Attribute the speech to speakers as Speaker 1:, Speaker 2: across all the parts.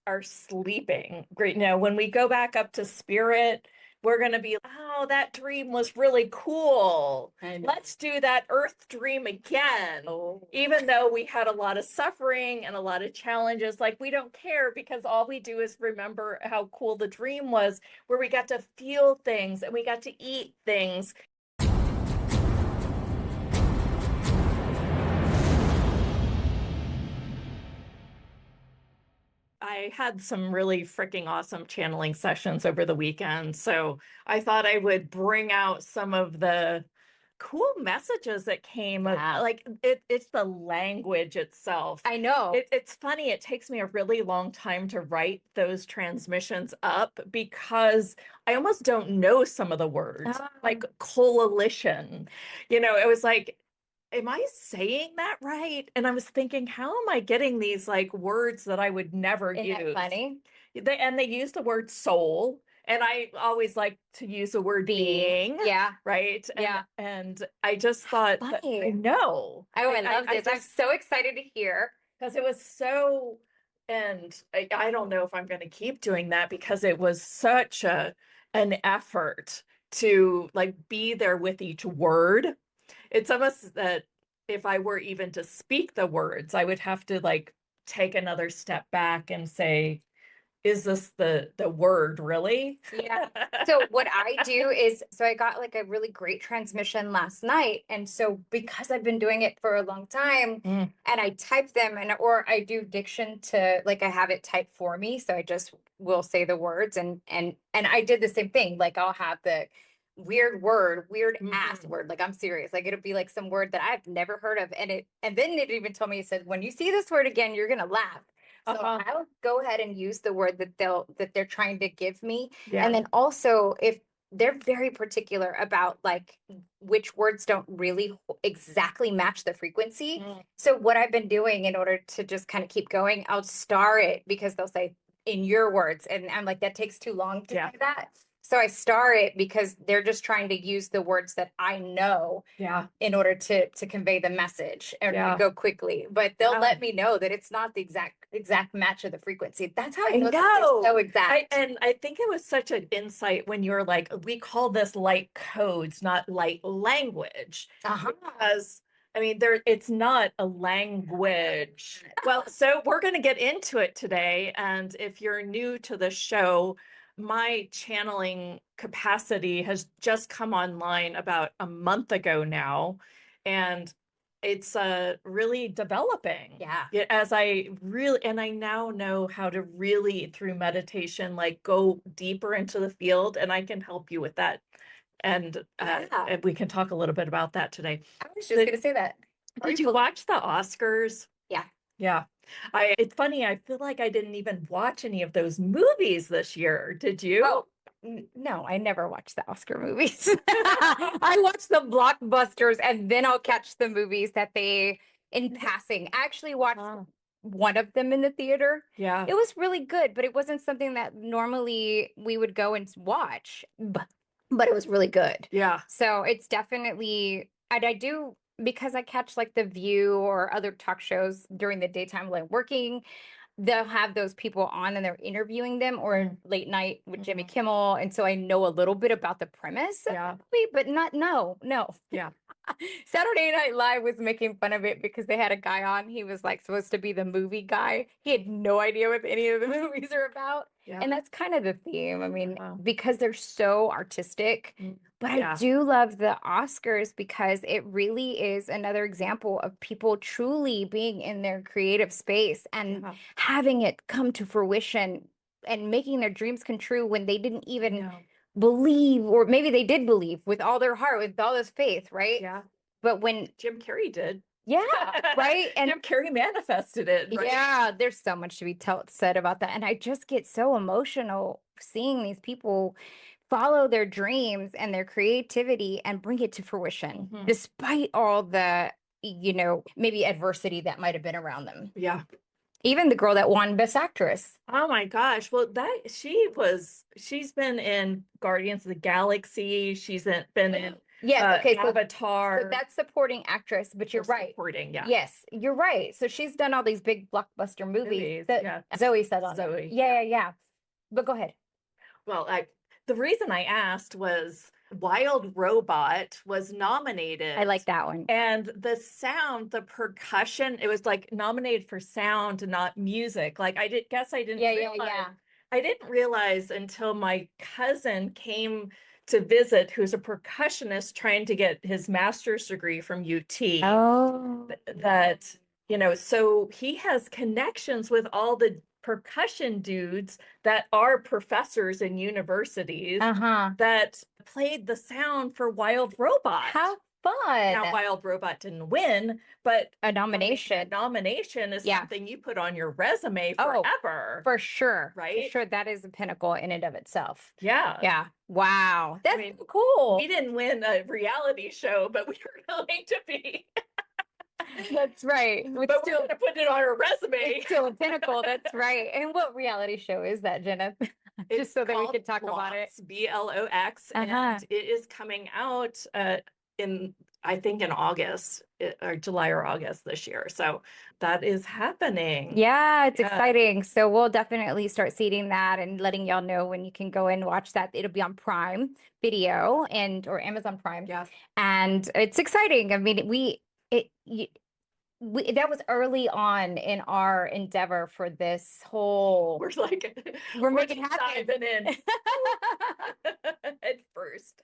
Speaker 1: are sleeping. Great. Now, when we go back up to spirit, we're going to be, oh, that dream was really cool. Let's do that earth dream again.
Speaker 2: Oh.
Speaker 1: Even though we had a lot of suffering and a lot of challenges, like we don't care because all we do is remember how cool the dream was, where we got to feel things and we got to eat things. I had some really freaking awesome channeling sessions over the weekend. So I thought I would bring out some of the cool messages that came.
Speaker 2: Yeah.
Speaker 1: Like it's the language itself.
Speaker 2: I know.
Speaker 1: It's funny. It takes me a really long time to write those transmissions up because I almost don't know some of the words, like coalition. It was like, am I saying that right? And I was thinking, how am I getting these like words that I would never
Speaker 2: Isn't
Speaker 1: use?
Speaker 2: that funny?
Speaker 1: They use the word soul, and I always like to use the word being.
Speaker 2: Yeah.
Speaker 1: Right.
Speaker 2: Yeah.
Speaker 1: And I just thought, I
Speaker 2: Funny.
Speaker 1: know.
Speaker 2: Oh, I love this. I'm so excited to hear.
Speaker 1: Because it was so, and I don't know if I'm going to keep doing that because it was such an effort to like be there with each word. It's almost that if I were even to speak the words, I would have to like take another step back and say, is this the word really?
Speaker 2: Yeah. So what I do is, so I got like a really great transmission last night. And so because I've been doing it for a long time and I type them or I do diction to like, I have it typed for me. So I just will say the words and I did the same thing. Like I'll have the weird word, weird ass word. Like I'm serious. Like it'll be like some word that I've never heard of. And then it even told me, it said, when you see this word again, you're going to laugh. So I'll go ahead and use the word that they're trying to give me.
Speaker 1: Yeah.
Speaker 2: And then also if they're very particular about like which words don't really exactly match the frequency. So what I've been doing in order to just kind of keep going, I'll star it because they'll say in your words. And I'm like, that takes too long to do that. So I star it because they're just trying to use the words that I know in order to convey the message and to go quickly. But they'll let me know that it's not the exact match of the frequency. That's how I know. It's so exact.
Speaker 1: And I think it was such an insight when you're like, we call this light codes, not light language. Because I mean, it's not a language. Well, so we're going to get into it today. And if you're new to the show, my channeling capacity has just come online about a month ago now. And it's really developing.
Speaker 2: Yeah.
Speaker 1: As I now know how to really, through meditation, like go deeper into the field, and I can help you with that. And we can talk a little bit about that today.
Speaker 2: I was just going to say that.
Speaker 1: Did you watch the Oscars?
Speaker 2: Yeah.
Speaker 1: Yeah. It's funny. I feel like I didn't even watch any of those movies this year. Did you?
Speaker 2: Oh, no, I never watch the Oscar movies. I watch the blockbusters and then I'll catch the movies that they in passing. I actually watched one of them in the theater.
Speaker 1: Yeah.
Speaker 2: It was really good, but it wasn't something that normally we would go and watch. But it was really good.
Speaker 1: Yeah.
Speaker 2: So it's definitely, I do, because I catch like The View or other talk shows during the daytime while I'm working, they'll have those people on and they're interviewing them, or late night with Jimmy Kimmel. And so I know a little bit about the premise of the movie, but no.
Speaker 1: Yeah.
Speaker 2: Saturday Night Live was making fun of it because they had a guy on. He was like supposed to be the movie guy. He had no idea what any of the movies are about. Yeah. And that's kind of the theme. I mean, because they're so artistic. But I do love the Oscars because it really is another example of people truly being in their creative space and having it come to fruition and making their dreams come true when they didn't even believe, or maybe they did believe with all their heart, with all this faith, right?
Speaker 1: Yeah.
Speaker 2: But when
Speaker 1: Jim Carrey did.
Speaker 2: Yeah, right. And
Speaker 1: Jim Carrey manifested it. Right?
Speaker 2: Yeah, there's so much to be said about that. And I just get so emotional seeing these people follow their dreams and their creativity and bring it to fruition, despite all the, maybe adversity that might have been around them.
Speaker 1: Yeah.
Speaker 2: Even the girl that won Best Actress.
Speaker 1: Oh my gosh. Well, she's been in Guardians of the Galaxy. She's been in
Speaker 2: Yes, okay, so
Speaker 1: Avatar.
Speaker 2: that's supporting actress, but you're right.
Speaker 1: Supporting, yeah.
Speaker 2: Yes, you're right. So she's done all these big blockbuster movies that
Speaker 1: yeah.
Speaker 2: Zoe said on it.
Speaker 1: Zoe.
Speaker 2: Yeah. But go ahead.
Speaker 1: Well, the reason I asked was Wild Robot was nominated.
Speaker 2: I like that one.
Speaker 1: And the sound, the percussion, it was like nominated for sound, not music. Like I didn't realize. I didn't realize until my cousin came to visit, who's a percussionist trying to get his master's degree from UT.
Speaker 2: Oh.
Speaker 1: That, so he has connections with all the percussion dudes that are professors in universities that played the sound for Wild Robot.
Speaker 2: How fun.
Speaker 1: Now, Wild Robot didn't win, but
Speaker 2: a nomination.
Speaker 1: A nomination is something you put on your resume forever.
Speaker 2: For sure.
Speaker 1: Right?
Speaker 2: For sure. That is a pinnacle in and of itself.
Speaker 1: Yeah.
Speaker 2: Yeah. Wow. That's cool.
Speaker 1: We didn't win a reality show, but we were going to be.
Speaker 2: That's right.
Speaker 1: But we're going to put it on our resume.
Speaker 2: It's still a pinnacle. That's right. And what reality show is that, Jenna? Just so that we could talk about it.
Speaker 1: BLOX. And it is coming out I think in August or July or August this year. So that is happening.
Speaker 2: Yeah, it's exciting. So we'll definitely start seeding that and letting y'all know when you can go and watch that. It'll be on Prime Video or Amazon Prime.
Speaker 1: Yeah.
Speaker 2: And it's exciting. I mean, that was early on in our endeavor for this whole.
Speaker 1: We're making it happen. Diving in at first.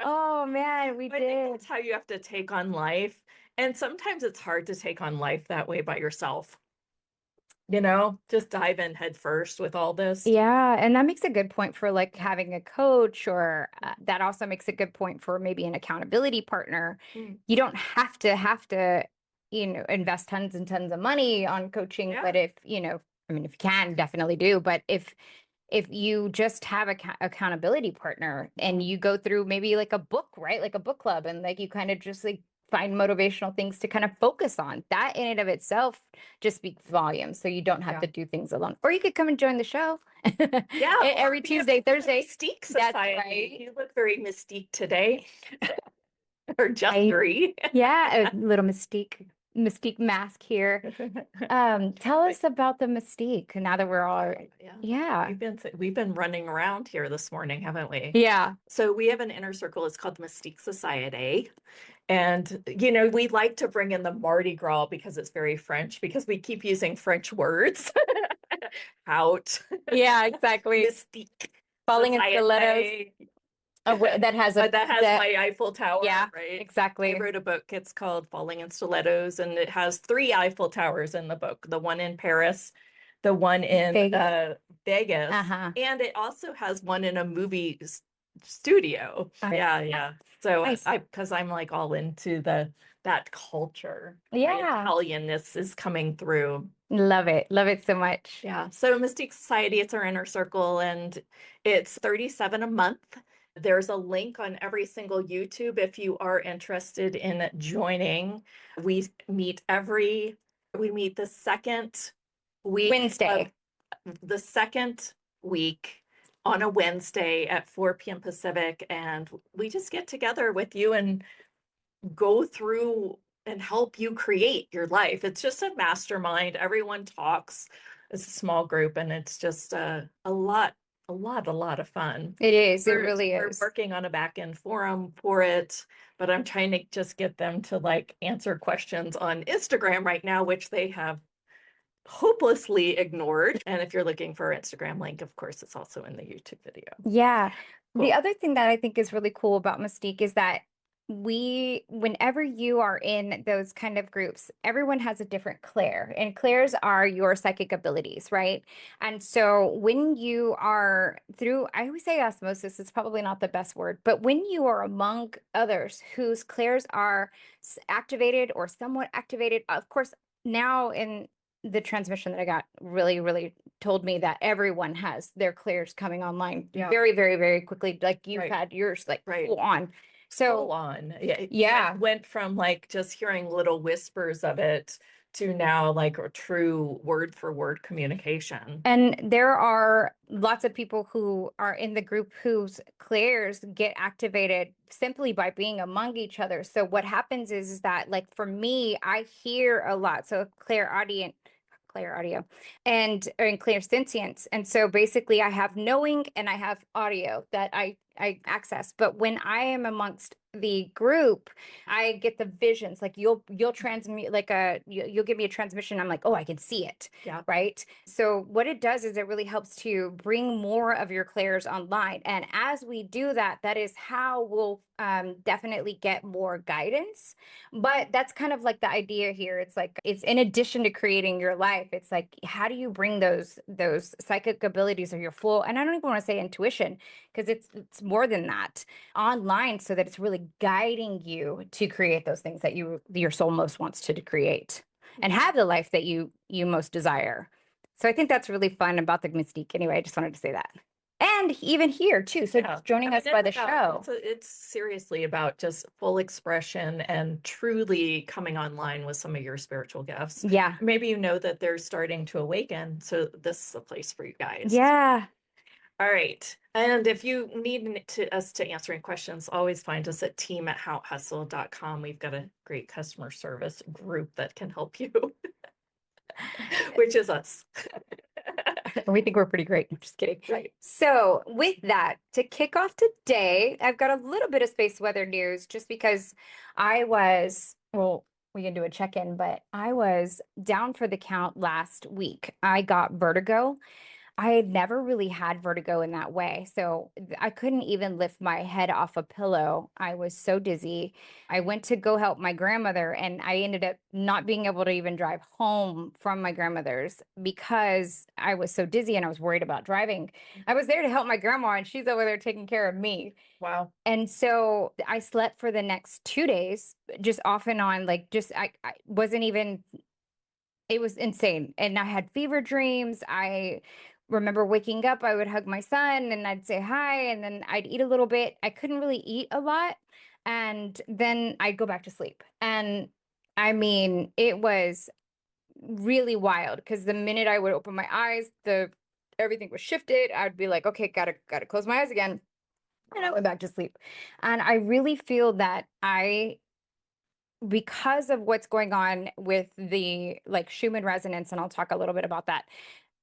Speaker 2: Oh man, we
Speaker 1: did. I think that's how you have to take on life, and sometimes it's hard to take on life that way by yourself. Just dive in head first with all this.
Speaker 2: Yeah, and that makes a good point for like having a coach, or that also makes a good point for maybe an accountability partner. You don't have to invest tons and tons of money on coaching, but if if you can, definitely do. But if you just have accountability partner and you go through maybe like a book, right? Like a book club, and like you kind of just like find motivational things to kind of focus on, that in and of itself just speaks volumes. So you don't have to do things alone. Or you could come and join the show.
Speaker 1: Yeah.
Speaker 2: Every Tuesday, Thursday.
Speaker 1: Mystique Society. That's right. You look very Mystique today. Or just three.
Speaker 2: Yeah, a little Mystique mask here. Tell us about the Mystique now that we're all
Speaker 1: we've been running around here this morning, haven't we?
Speaker 2: Yeah.
Speaker 1: So we have an inner circle. It's called the Mystique Society. And, we like to bring in the Mardi Gras because it's very French, because we keep using French words. Out.
Speaker 2: Yeah, exactly.
Speaker 1: Mystique.
Speaker 2: Falling in stilettos. That has
Speaker 1: my Eiffel Tower.
Speaker 2: Yeah,
Speaker 1: right.
Speaker 2: Exactly.
Speaker 1: I wrote a book. It's called Falling in Stilettos, and it has 3 Eiffel Towers in the book. The one in Paris, the one in Vegas, and it also has one in a movie studio. Yeah. So nice. Because I'm like all into that culture.
Speaker 2: Yeah,
Speaker 1: Italianness is coming through.
Speaker 2: Love it so much.
Speaker 1: Yeah. So Mystique Society, it's our inner circle, and it's $37 a month. There's a link on every single YouTube if you are interested in joining. We meet the second week.
Speaker 2: Wednesday.
Speaker 1: The second week on a Wednesday at 4 p.m. Pacific. And we just get together with you and go through and help you create your life. It's just a mastermind. Everyone talks. It's a small group, and it's just a lot of fun.
Speaker 2: It is. It really is.
Speaker 1: We're working on a back-end forum for it, but I'm trying to just get them to like answer questions on Instagram right now, which they have hopelessly ignored. And if you're looking for our Instagram link, of course, it's also in the YouTube video.
Speaker 2: Yeah. Cool. The other thing that I think is really cool about Mystique is that whenever you are in those kind of groups, everyone has a different clair, and clairs are your psychic abilities, right? And so when you are I always say osmosis, it's probably not the best word, but when you are among others whose clairs are activated or somewhat activated, of course, now in the transmission that I got really, really told me that everyone has their clairs coming online very, very, very quickly. Like you've had yours full on. So
Speaker 1: full on. Yeah. It went from like just hearing little whispers of it to now like a true word for word communication.
Speaker 2: And there are lots of people who are in the group whose clairs get activated simply by being among each other. So what happens is that, like, for me, I hear a lot. So clairaudient, clear audio, and clairsentience. And so basically I have knowing and I have audio that I access. But when I am amongst the group, I get the visions. Like you'll transmit like you'll give me a transmission. I'm like, oh, I can see it.
Speaker 1: Yeah.
Speaker 2: Right. So what it does is it really helps to bring more of your clairs online. And as we do that, that is how we'll definitely get more guidance. But that's kind of like the idea here. It's like, it's in addition to creating your life, it's like, how do you bring those psychic abilities or your full, and I don't even want to say intuition, because it's more than that, online, so that it's really guiding you to create those things that your soul most wants to create and have the life that you most desire. So I think that's really fun about the Mystique. Anyway, I just wanted to say that. And even here too. So joining us by the show.
Speaker 1: It's seriously about just full expression and truly coming online with some of your spiritual gifts.
Speaker 2: Yeah.
Speaker 1: Maybe you know that they're starting to awaken. So this is a place for you guys.
Speaker 2: Yeah.
Speaker 1: All right. And if you need us to answer any questions, always find us at team@houthustle.com. We've got a great customer service group that can help you, which is us.
Speaker 2: We think we're pretty great. I'm just kidding.
Speaker 1: Right.
Speaker 2: So with that, to kick off today, I've got a little bit of space weather news just because we can do a check-in, but I was down for the count last week. I got vertigo. I had never really had vertigo in that way. So I couldn't even lift my head off a pillow. I was so dizzy. I went to go help my grandmother, and I ended up not being able to even drive home from my grandmother's because I was so dizzy and I was worried about driving. I was there to help my grandma, and she's over there taking care of me.
Speaker 1: Wow.
Speaker 2: And so I slept for the next 2 days, just off and on, like I wasn't even, it was insane. And I had fever dreams. I remember waking up, I would hug my son and I'd say hi, and then I'd eat a little bit. I couldn't really eat a lot. And then I'd go back to sleep. And I mean, it was really wild because the minute I would open my eyes, everything was shifted. I'd be like, okay, gotta close my eyes again. And I went back to sleep. And I really feel that because of what's going on with the like Schumann resonance, and I'll talk a little bit about that,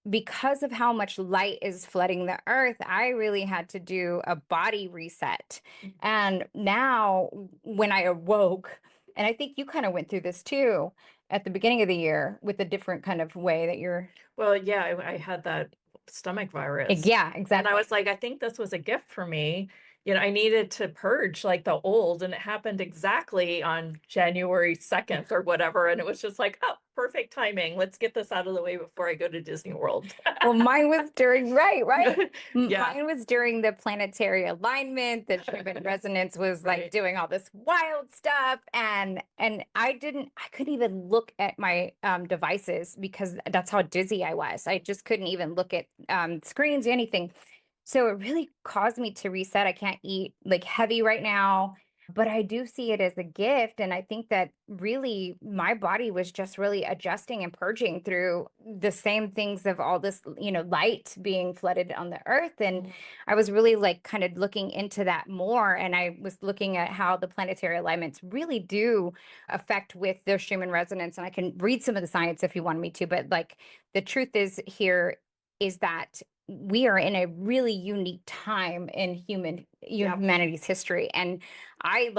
Speaker 2: because of how much light is flooding the earth, I really had to do a body reset. And now when I awoke, and I think you kind of went through this too at the beginning of the year with a different kind of way that you're.
Speaker 1: Well, yeah, I had that stomach virus.
Speaker 2: Yeah, exactly.
Speaker 1: And I was like, I think this was a gift for me. I needed to purge like the old, and it happened exactly on January 2nd or whatever. And it was just like, oh, perfect timing. Let's get this out of the way before I go to Disney World.
Speaker 2: Well, mine was during, right.
Speaker 1: Yeah.
Speaker 2: Mine was during the planetary alignment. The Schumann resonance was like doing all this wild stuff. And I couldn't even look at my devices because that's how dizzy I was. I just couldn't even look at screens, anything. So it really caused me to reset. I can't eat like heavy right now, but I do see it as a gift. And I think that really my body was just really adjusting and purging through the same things of all this, light being flooded on the earth. And I was really like kind of looking into that more. And I was looking at how the planetary alignments really do affect with the Schumann resonance. And I can read some of the science if you want me to, but like the truth is that we are in a really unique time in humanity's history. And I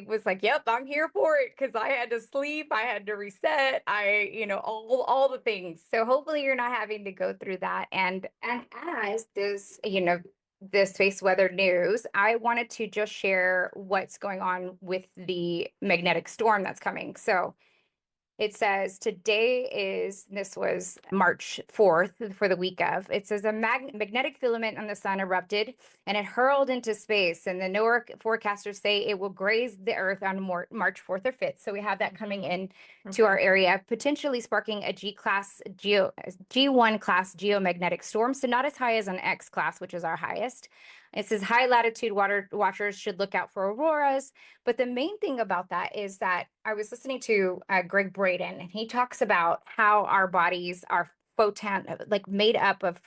Speaker 2: was like, yep, I'm here for it, because I had to sleep, I had to reset, all the things. So hopefully you're not having to go through that. And as this, the space weather news, I wanted to just share what's going on with the magnetic storm that's coming. So it says this was March 4th for the week of. It says a magnetic filament on the sun erupted and it hurled into space. And the NOAA forecasters say it will graze the earth on March 4th or 5th. So we have that coming in to our area, potentially sparking a G1 class geomagnetic storm. So not as high as an X class, which is our highest. It says high latitude water watchers should look out for auroras. But the main thing about that is that I was listening to Greg Braden, and he talks about how our bodies are like made up of,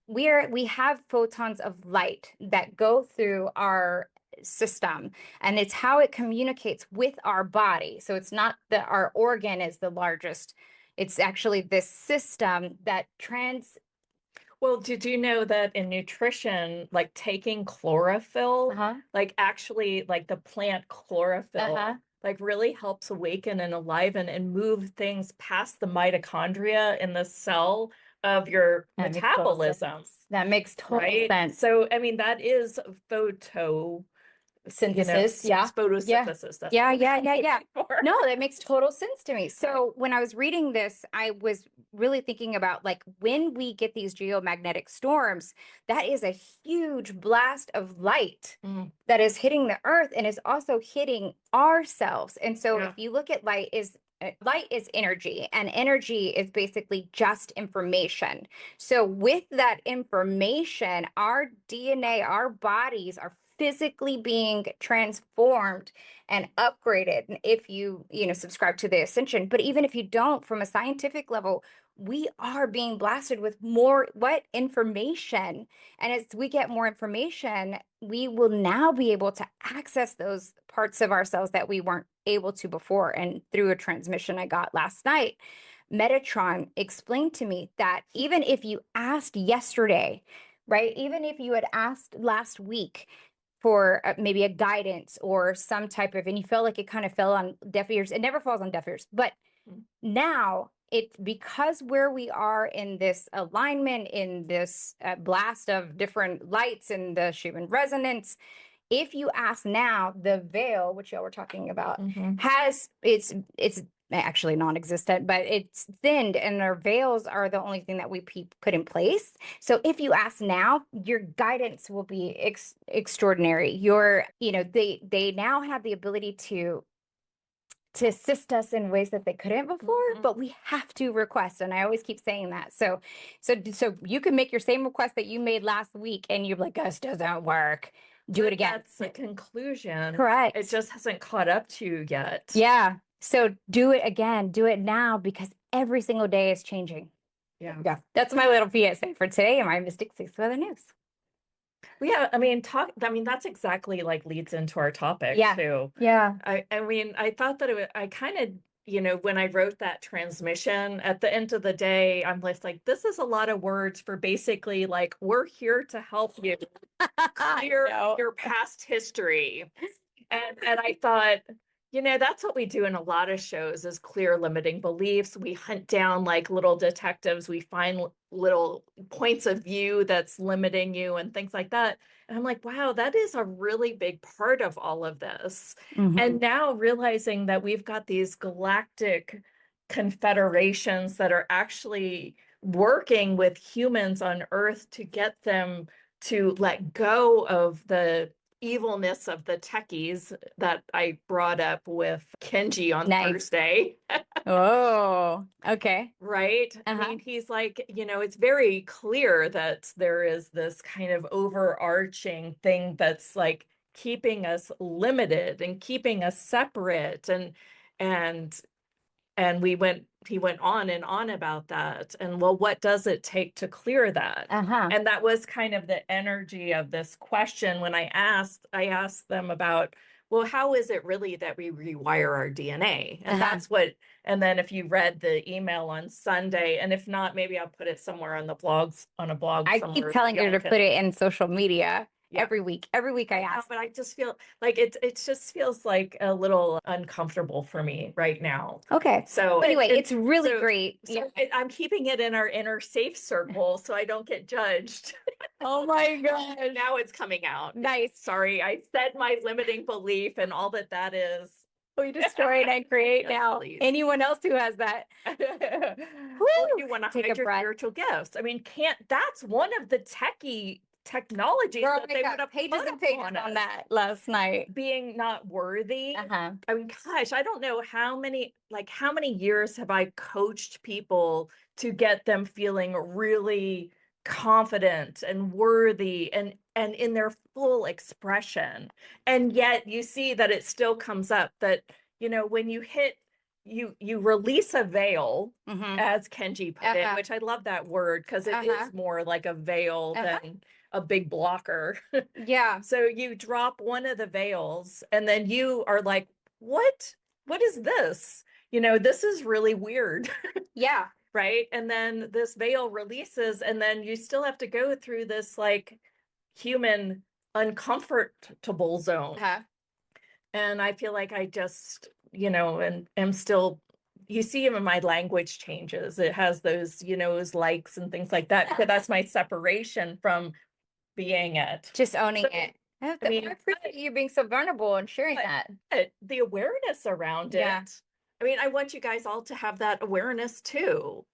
Speaker 2: we have photons of light that go through our system, and it's how it communicates with our body. So it's not that our organ is the largest, it's actually this system that
Speaker 1: Well, did you know that in nutrition, like taking chlorophyll, like actually like the plant chlorophyll, like really helps awaken and aliven and move things past the mitochondria in the cell of your metabolism.
Speaker 2: That makes total sense.
Speaker 1: So, I mean, that is
Speaker 2: synthesis.
Speaker 1: Photosynthesis.
Speaker 2: Yeah. No, that makes total sense to me. So when I was reading this, I was really thinking about, like, when we get these geomagnetic storms, that is a huge blast of light that is hitting the earth and is also hitting ourselves. And so if you look at light is energy, and energy is basically just information. So with that information, our DNA, our bodies are physically being transformed and upgraded. And if you subscribe to the ascension, but even if you don't, from a scientific level, we are being blasted with more information. And as we get more information, we will now be able to access those parts of ourselves that we weren't able to before. And through a transmission I got last night, Metatron explained to me that even if you asked yesterday, right, even if you had asked last week for maybe a guidance or some type of, and you felt like it kind of fell on deaf ears, it never falls on deaf ears. But now it's because where we are in this alignment, in this blast of different lights in the Schumann resonance, if you ask now, the veil, which y'all were talking about, it's actually non-existent, but it's thinned, and our veils are the only thing that we put in place. So if you ask now, your guidance will be extraordinary. They now have the ability to assist us in ways that they couldn't before, but we have to request. And I always keep saying that. So you can make your same request that you made last week, and you're like, this doesn't work. Do it again.
Speaker 1: That's the conclusion.
Speaker 2: Correct.
Speaker 1: It just hasn't caught up to you yet.
Speaker 2: Yeah. So do it again. Do it now, because every single day is changing. Yeah. That's my little PSA for today in my Mystic 6 Weather News.
Speaker 1: Yeah, I mean, that's exactly like leads into our topic too.
Speaker 2: Yeah.
Speaker 1: I mean, I thought that I kind of, when I wrote that transmission, at the end of the day, I'm just like, this is a lot of words for basically like, we're here to help you clear your past history. And I thought, that's what we do in a lot of shows, is clear limiting beliefs. We hunt down like little detectives. We find little points of view that's limiting you and things like that. And I'm like, wow, that is a really big part of all of this. And now realizing that we've got these galactic confederations that are actually working with humans on Earth to get them to let go of the evilness of the techies that I brought up with Kenji on Thursday.
Speaker 2: Oh, okay.
Speaker 1: Right? I mean, he's like, it's very clear that there is this kind of overarching thing that's like keeping us limited and keeping us separate. And he went on and on about that. And well, what does it take to clear that? And that was kind of the energy of this question when I asked them about, well, how is it really that we rewire our DNA? And that's what, and then if you read the email on Sunday, and if not, maybe I'll put it somewhere on the blogs, on a blog.
Speaker 2: I keep telling you to put it in social media. Every week I ask.
Speaker 1: But I just feel like it just feels like a little uncomfortable for me right now.
Speaker 2: Okay. So anyway, it's really great.
Speaker 1: I'm keeping it in our inner safe circle so I don't get judged.
Speaker 2: Oh my gosh.
Speaker 1: Now it's coming out.
Speaker 2: Nice.
Speaker 1: Sorry, I said my limiting belief and all that is.
Speaker 2: We destroy and I create now. Please. Anyone else who has that.
Speaker 1: Or you want to hide your spiritual gifts. I mean, that's one of the technologies that they would have
Speaker 2: pages and pages on that last night.
Speaker 1: Being not worthy. I mean, gosh, I don't know how many years have I coached people to get them feeling really confident and worthy and in their full expression. And yet you see that it still comes up that, you know, when you hit, you release a veil, as Kenji put it, which I love that word because it is more like a veil than a big blocker.
Speaker 2: Yeah.
Speaker 1: So you drop one of the veils and then you are like, what is this? You know, this is really weird.
Speaker 2: Yeah.
Speaker 1: Right. And then this veil releases, and then you still have to go through this like human uncomfortable zone. And I feel like I just, you know, and am still, you see even my language changes. It has those, you know, those likes and things like that. But that's my separation from being it.
Speaker 2: Just owning it. I mean, I appreciate you being so vulnerable and sharing that.
Speaker 1: The awareness around it. I mean, I want you guys all to have that awareness too.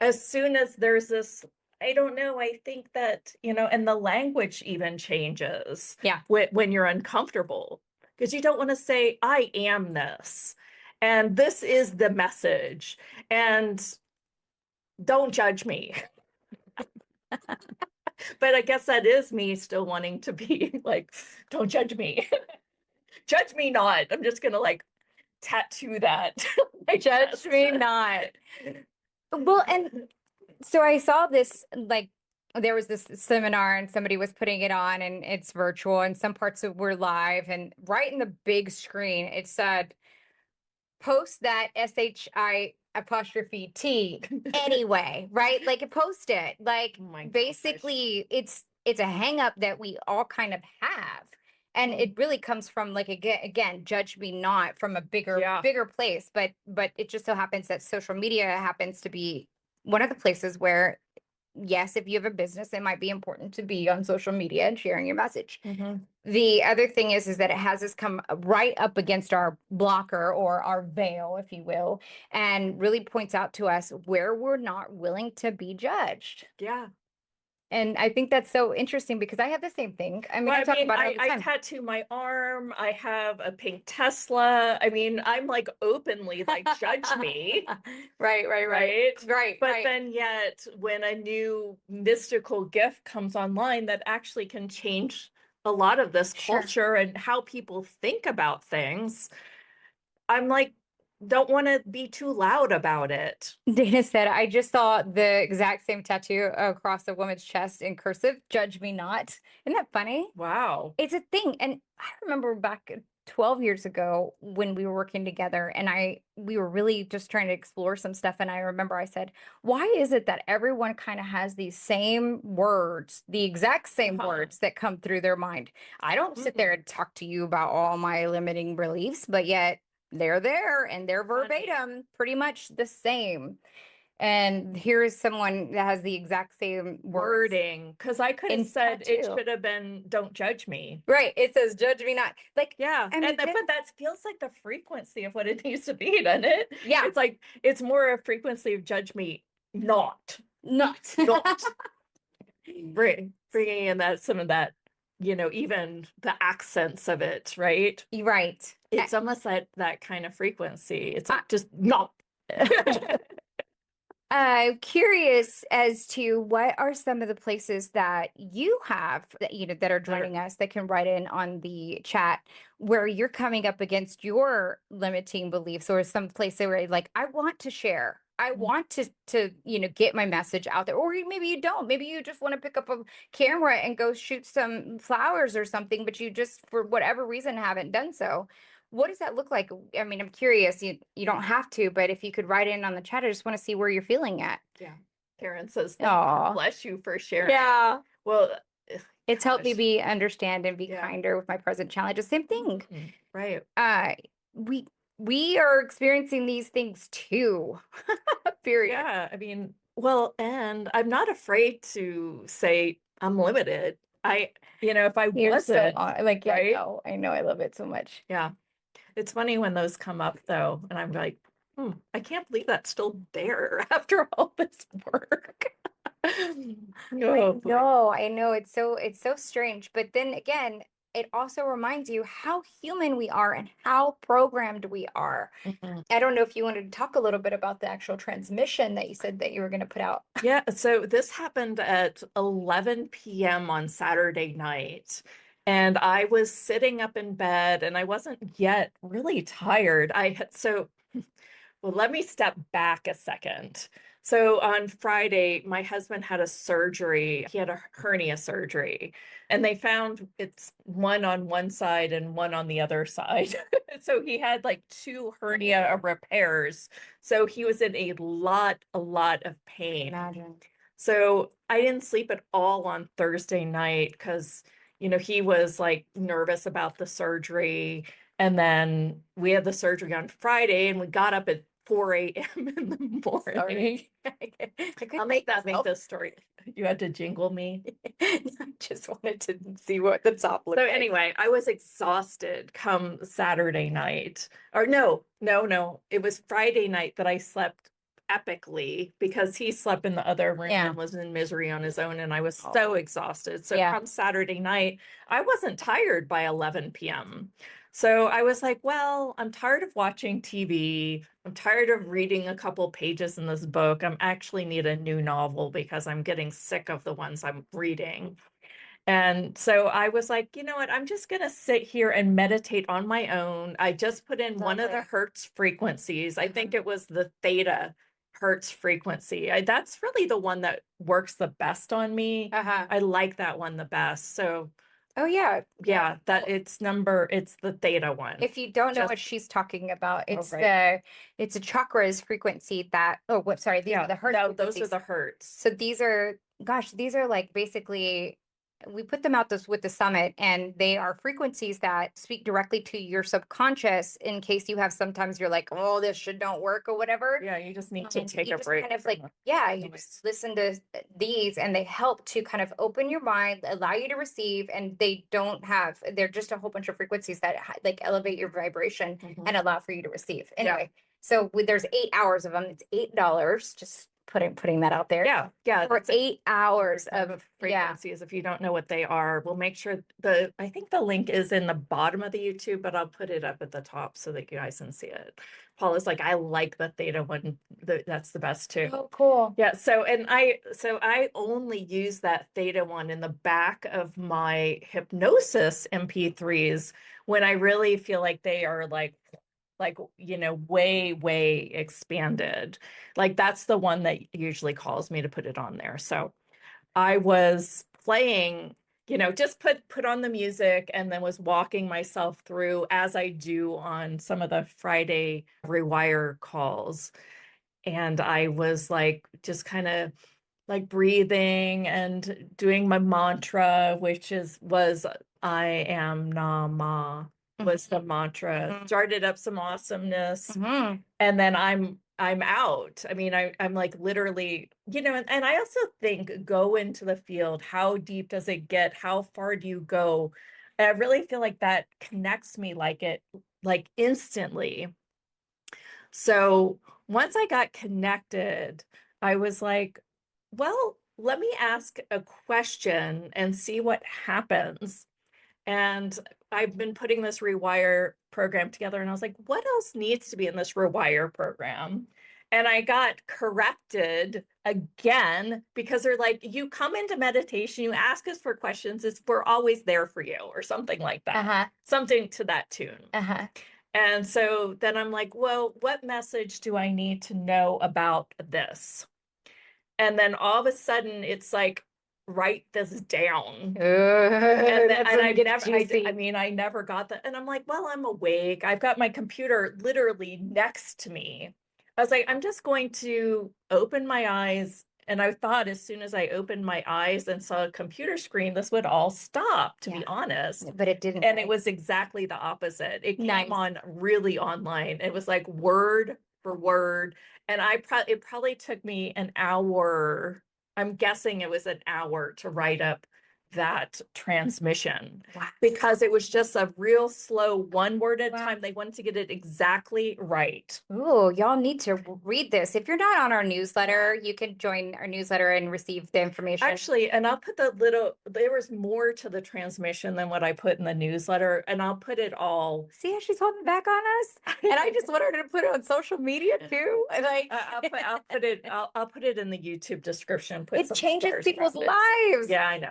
Speaker 1: As soon as there's this, I don't know, I think that, you know, and the language even changes.
Speaker 2: Yeah.
Speaker 1: When you're uncomfortable, because you don't want to say, I am this, and this is the message, and don't judge me. But I guess that is me still wanting to be like, don't judge me. Judge me not. I'm just going to like tattoo that.
Speaker 2: Judge me not. Well, and so I saw this, like, there was this seminar and somebody was putting it on, and it's virtual and some parts of were live, and right in the big screen it said, post that SHI apostrophe T anyway, right? Like, post it. Like, basically it's a hang up that we all kind of have. And it really comes from, like, again, judge me not, from a bigger place. But it just so happens that social media happens to be one of the places where, yes, if you have a business, it might be important to be on social media and sharing your message. The other thing is that it has us come right up against our blocker, or our veil, if you will, and really points out to us where we're not willing to be judged.
Speaker 1: Yeah.
Speaker 2: And I think that's so interesting because I have the same thing. I mean, I talk about it all the time.
Speaker 1: I tattoo my arm. I have a pink Tesla. I mean, I'm like openly like, judge me.
Speaker 2: Right.
Speaker 1: But then yet when a new mystical gift comes online that actually can change a lot of this culture and how people think about things, I'm like, don't want to be too loud about it.
Speaker 2: Dana said, I just saw the exact same tattoo across a woman's chest in cursive, judge me not. Isn't that funny?
Speaker 1: Wow.
Speaker 2: It's a thing. And I remember back 12 years ago when we were working together, and we were really just trying to explore some stuff. And I remember I said, why is it that everyone kind of has these same words, the exact same words that come through their mind? I don't sit there and talk to you about all my limiting beliefs, but yet they're there and they're verbatim, pretty much the same. And here is someone that has the exact same
Speaker 1: wording, because I could have said it should have been, don't judge me.
Speaker 2: Right. It says, judge me not. Like,
Speaker 1: yeah. I mean, but that feels like the frequency of what it needs to be, doesn't it?
Speaker 2: Yeah.
Speaker 1: It's like, it's more a frequency of judge me not. Bringing in that, some of that, you know, even the accents of it, right?
Speaker 2: Right.
Speaker 1: It's almost like that kind of frequency. It's like, just not.
Speaker 2: I'm curious as to what are some of the places that you have that, you know, that are joining us, that can write in on the chat where you're coming up against your limiting beliefs, or some place where like, I want to share. I want to, you know, get my message out there. Or maybe you don't. Maybe you just want to pick up a camera and go shoot some flowers or something, but you just, for whatever reason, haven't done so. What does that look like? I mean, I'm curious. You don't have to, but if you could write in on the chat, I just want to see where you're feeling at.
Speaker 1: Yeah. Karen says, bless you for sharing.
Speaker 2: Yeah.
Speaker 1: Well,
Speaker 2: it's helped me be understand and be kinder with my present challenges. Same thing.
Speaker 1: Right.
Speaker 2: We are experiencing these things too. Period.
Speaker 1: Yeah. I mean, well, and I'm not afraid to say I'm limited. You know, if I wasn't,
Speaker 2: like, yeah, right? I know, I love it so much.
Speaker 1: Yeah. It's funny when those come up though, and I'm like, I can't believe that's still there after all this work.
Speaker 2: I know. It's so strange. But then again, it also reminds you how human we are and how programmed we are. I don't know if you wanted to talk a little bit about the actual transmission that you said that you were going to put out.
Speaker 1: Yeah, so this happened at 11 p.m. on Saturday night. And I was sitting up in bed and I wasn't yet really tired. Well, let me step back a second. So on Friday, my husband had a surgery. He had a hernia surgery, and they found it's one on one side and one on the other side. So he had like two hernia repairs. So he was in a lot of pain.
Speaker 2: Imagine.
Speaker 1: So I didn't sleep at all on Thursday night because, he was like nervous about the surgery. And then we had the surgery on Friday and we got up at 4 a.m. in the morning. I'll make this story. You had to jingle me.
Speaker 2: I just wanted to see what the top looked like.
Speaker 1: So anyway, I was exhausted come Saturday night. Or no. It was Friday night that I slept epically because he slept in the other room and was in misery on his own, and I was so exhausted. So come Saturday night, I wasn't tired by 11 p.m. So I was like, well, I'm tired of watching TV. I'm tired of reading a couple pages in this book. I actually need a new novel because I'm getting sick of the ones I'm reading. And so I was like, you know what? I'm just going to sit here and meditate on my own. I just put in one of the Hertz frequencies. I think it was the theta Hertz frequency. That's really the one that works the best on me. I like that one the best. So it's the theta one.
Speaker 2: If you don't know what she's talking about, it's it's a chakras frequency that, these are the Hertz.
Speaker 1: No, those are the Hertz.
Speaker 2: So these are like basically, we put them out with the summit, and they are frequencies that speak directly to your subconscious in case you have, sometimes you're like, oh, this should don't work or whatever.
Speaker 1: Yeah, you just need to take a break.
Speaker 2: Kind of like, you just listen to these and they help to kind of open your mind, allow you to receive, and they're just a whole bunch of frequencies that like elevate your vibration and allow for you to receive. Anyway, so there's 8 hours of them. It's $8. Just putting that out there.
Speaker 1: Yeah.
Speaker 2: For 8 hours of
Speaker 1: frequencies. If you don't know what they are, we'll make sure I think the link is in the bottom of the YouTube, but I'll put it up at the top so that you guys can see it. Paul is like, I like the theta one. That's the best too.
Speaker 2: Oh, cool.
Speaker 1: Yeah. So I only use that theta one in the back of my hypnosis MP3s when I really feel like they are like way expanded. Like that's the one that usually calls me to put it on there. So I was playing, just put on the music and then was walking myself through, as I do on some of the Friday rewire calls. And I was like, just kind of like breathing and doing my mantra, which was I am Nama. Was the mantra. Started up some awesomeness, and then I'm out. I mean, I'm like literally, and I also think go into the field. How deep does it get? How far do you go? And I really feel like that connects me like instantly. So once I got connected, I was like, well, let me ask a question and see what happens. And I've been putting this rewire program together, and I was like, what else needs to be in this rewire program? And I got corrected again because they're like, you come into meditation, you ask us for questions, we're always there for you, or something like that. Something to that tune. And so then I'm like, well, what message do I need to know about this? And then all of a sudden it's like, write this down. I never got that. And I'm like, well, I'm awake. I've got my computer literally next to me. I was like, I'm just going to open my eyes. And I thought as soon as I opened my eyes and saw a computer screen, this would all stop, to be honest.
Speaker 2: But it didn't.
Speaker 1: And it was exactly the opposite. It came on really online. It was like word for word. And it probably took me an hour. I'm guessing it was an hour to write up that transmission.
Speaker 2: Wow.
Speaker 1: Because it was just a real slow one word at a time. They wanted to get it exactly right.
Speaker 2: Ooh, y'all need to read this. If you're not on our newsletter, you can join our newsletter and receive the information.
Speaker 1: Actually, and I'll put there was more to the transmission than what I put in the newsletter, and I'll put it all.
Speaker 2: See how she's holding back on us? And I just wanted her to put it on social media too. Like
Speaker 1: I'll put it in the YouTube description.
Speaker 2: It changes people's lives.
Speaker 1: Yeah, I know.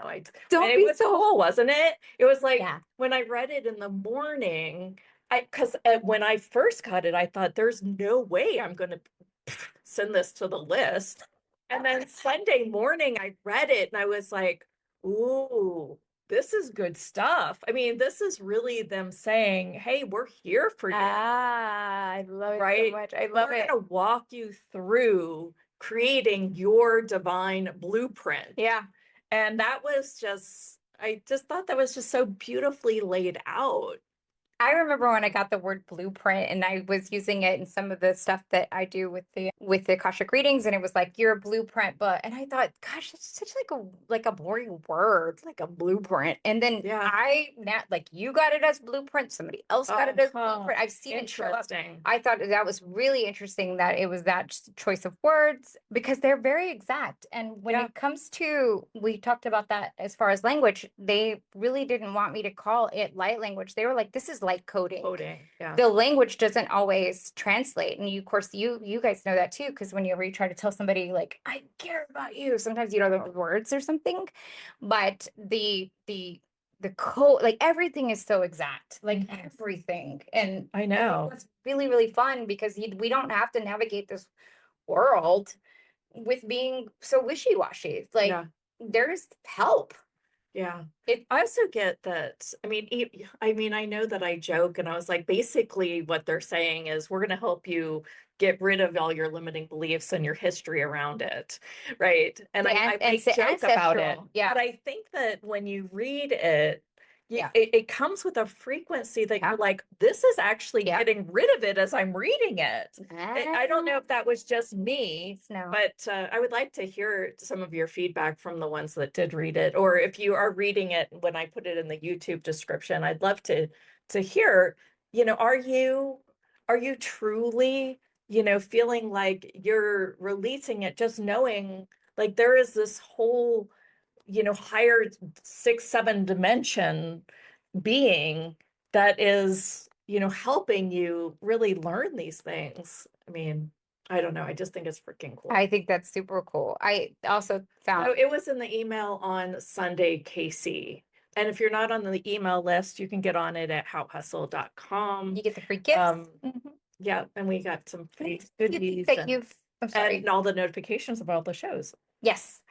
Speaker 2: It was
Speaker 1: so cool, wasn't it? It was like when I read it in the morning, because when I first got it, I thought there's no way I'm going to send this to the list. And then Sunday morning, I read it and I was like, ooh, this is good stuff. I mean, this is really them saying, hey, we're here for you.
Speaker 2: I love it so much. I love it.
Speaker 1: We're going to walk you through creating your divine blueprint.
Speaker 2: Yeah.
Speaker 1: And that was I just thought that was just so beautifully laid out.
Speaker 2: I remember when I got the word blueprint and I was using it in some of the stuff that I do with the Akashic readings, and it was like, you're a blueprint, and I thought, gosh, it's such like a boring word, like a blueprint. And then you got it as blueprint, somebody else got it as blueprint. I've seen it show up. I thought that was really interesting that it was that choice of words, because they're very exact. And when it comes to, we talked about that as far as language, they really didn't want me to call it light language. They were like, this is like coding.
Speaker 1: Yeah.
Speaker 2: The language doesn't always translate. And of course, you guys know that too, because whenever you try to tell somebody like, I care about you, sometimes you don't know the words or something, but the code, like everything is so exact, like everything. And
Speaker 1: I know
Speaker 2: it's really, really fun because we don't have to navigate this world with being so wishy-washy. Like there's help.
Speaker 1: Yeah. I also get that. I mean, I know that I joke and I was like, basically what they're saying is we're going to help you get rid of all your limiting beliefs and your history around it. Right. And I make joke about it.
Speaker 2: Yeah.
Speaker 1: But I think that when you read it, it comes with a frequency that you're like, this is actually getting rid of it as I'm reading it. I don't know if that was just me, but I would like to hear some of your feedback from the ones that did read it, or if you are reading it when I put it in the YouTube description, I'd love to hear, are you truly, feeling like you're releasing it, just knowing like there is this whole higher 6-7 dimension being that is, helping you really learn these things. I mean, I don't know. I just think it's freaking cool.
Speaker 2: I think that's super cool. I also found
Speaker 1: it was in the email on Sunday, Casey. And if you're not on the email list, you can get on it at hophustle.com.
Speaker 2: You get the free gifts.
Speaker 1: Yeah, and we got some free goodies and all the notifications of all the shows.
Speaker 2: Yes.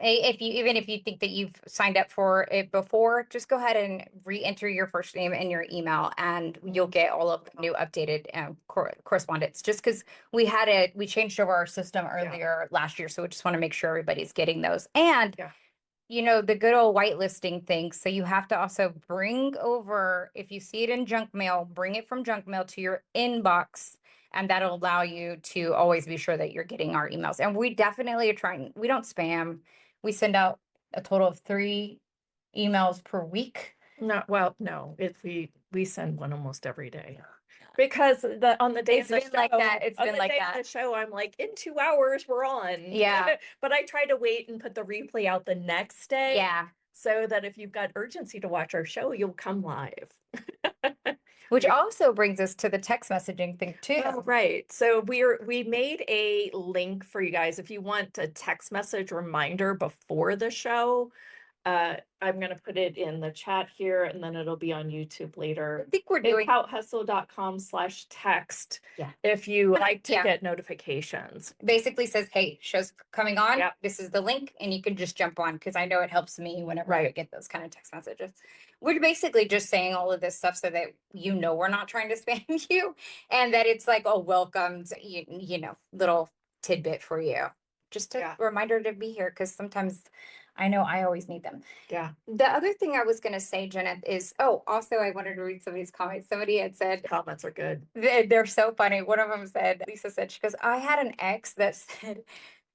Speaker 2: Even if you think that you've signed up for it before, just go ahead and re-enter your first name and your email, and you'll get all of the new updated correspondence. Just because we changed over our system earlier last year, so we just want to make sure everybody's getting those. And the good old whitelisting thing. So you have to also bring over, if you see it in junk mail, bring it from junk mail to your inbox. And that'll allow you to always be sure that you're getting our emails. And we definitely are trying, we don't spam. We send out a total of 3 emails per week.
Speaker 1: No, if we send one almost every day. Because on the day
Speaker 2: it's been like that. It's been like that.
Speaker 1: The show, I'm like, in 2 hours we're on.
Speaker 2: Yeah.
Speaker 1: But I try to wait and put the replay out the next day.
Speaker 2: Yeah.
Speaker 1: So that if you've got urgency to watch our show, you'll come live.
Speaker 2: Which also brings us to the text messaging thing too.
Speaker 1: Oh, right. So we made a link for you guys. If you want a text message reminder before the show, I'm going to put it in the chat here, and then it'll be on YouTube later.
Speaker 2: I think we're doing
Speaker 1: houthustle.com/text.
Speaker 2: Yeah.
Speaker 1: If you like to get notifications.
Speaker 2: Basically says, hey, show's coming on. Yep. This is the link, and you can just jump on, because I know it helps me whenever I get those kind of text messages. We're basically just saying all of this stuff so that we're not trying to spam you, and that it's like a welcomed, little tidbit for you. Just a reminder to be here, because sometimes I know I always need them.
Speaker 1: Yeah.
Speaker 2: The other thing I was going to say, Jenna, is, also I wanted to read somebody's comments. Somebody had said.
Speaker 1: Comments are good.
Speaker 2: They're so funny. One of them said, Lisa said, she goes, I had an ex that said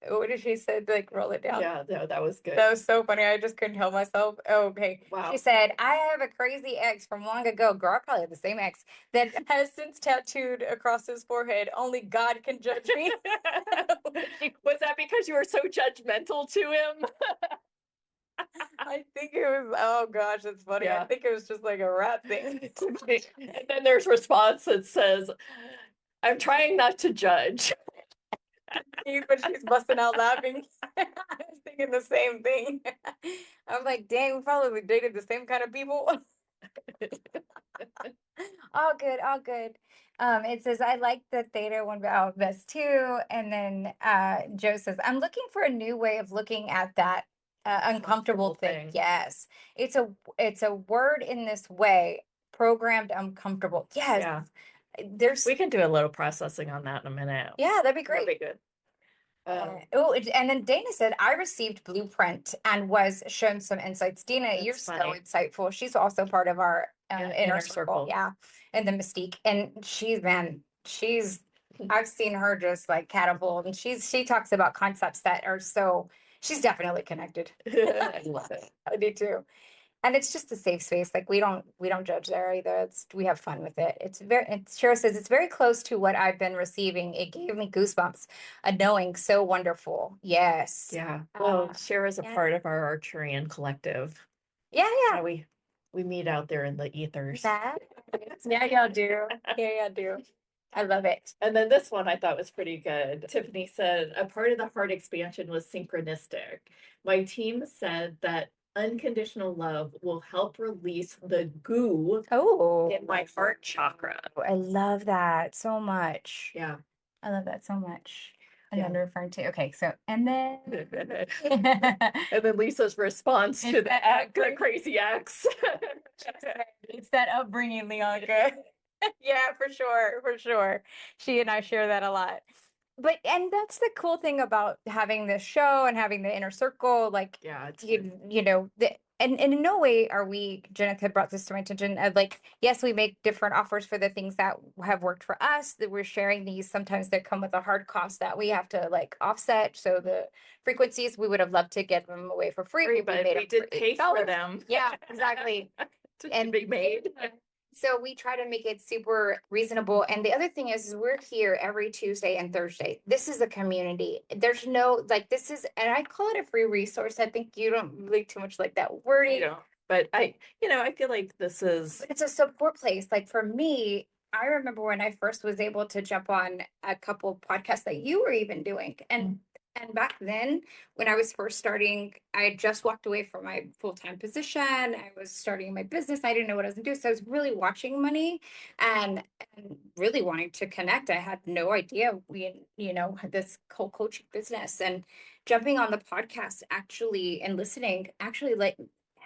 Speaker 2: what did she say? Like, roll it down.
Speaker 1: Yeah, no, that was good.
Speaker 2: That was so funny. I just couldn't help myself. Oh, okay.
Speaker 1: Wow.
Speaker 2: She said, I have a crazy ex from long ago. Girl, I probably have the same ex that has since tattooed across his forehead. Only God can judge me.
Speaker 1: Was that because you were so judgmental to him?
Speaker 2: I think it was, oh gosh, that's funny.
Speaker 1: Yeah.
Speaker 2: I think it was just like a rap thing.
Speaker 1: And then there's response that says, I'm trying not to judge.
Speaker 2: But she's busting out laughing. I was thinking the same thing. I'm like, dang, we probably dated the same kind of people. All good, all good. It says, I like the theta one best too. And then Joe says, I'm looking for a new way of looking at that uncomfortable thing. Yes. It's a word in this way, programmed uncomfortable. Yes.
Speaker 1: Yeah.
Speaker 2: There's
Speaker 1: We can do a little processing on that in a minute.
Speaker 2: Yeah, that'd be great.
Speaker 1: That'd be good.
Speaker 2: And then Dana said, I received Blueprint and was shown some insights. Dana, you're so insightful. She's also part of our inner circle. Yeah. And the Mystique. And I've seen her just like catapult, and she talks about concepts that are she's definitely connected.
Speaker 1: I love it.
Speaker 2: I do too. And it's just a safe space. Like we don't judge there either. We have fun with it. Cheryl says it's very close to what I've been receiving. It gave me goosebumps. A knowing so wonderful. Yes.
Speaker 1: Yeah. Well, Cheryl is a part of our Arcturian collective.
Speaker 2: Yeah, yeah.
Speaker 1: We meet out there in the ethers.
Speaker 2: Yeah, y'all do. Yeah, y'all do. I love it.
Speaker 1: And then this one I thought was pretty good. Tiffany said, a part of the heart expansion was synchronistic. My team said that unconditional love will help release the goo in my heart chakra.
Speaker 2: I love that so much.
Speaker 1: Yeah.
Speaker 2: I love that so much. And then referring to, okay, so, and then.
Speaker 1: And then Lisa's response to the crazy ex.
Speaker 2: It's that upbringing, Leonka. Yeah, for sure. She and I share that a lot. And that's the cool thing about having this show and having the inner circle, like,
Speaker 1: yeah, it's
Speaker 2: and in no way are we, Jeneth had brought this to my attention, like, yes, we make different offers for the things that have worked for us, that we're sharing these. Sometimes they come with a hard cost that we have to like offset. So the frequencies, we would have loved to get them away for free,
Speaker 1: but we did pay for them.
Speaker 2: Yeah, exactly.
Speaker 1: And be made.
Speaker 2: So we try to make it super reasonable. And the other thing is we're here every Tuesday and Thursday. This is a community. There's no, like, this is, and I call it a free resource. I think you don't really too much like that wording.
Speaker 1: But I feel like this is.
Speaker 2: It's a support place. Like for me, I remember when I first was able to jump on a couple podcasts that you were even doing. And back then, when I was first starting, I had just walked away from my full-time position. I was starting my business. I didn't know what I was going to do. So I was really watching money and really wanting to connect. I had no idea we, had this whole coaching business, and jumping on the podcast actually and listening actually like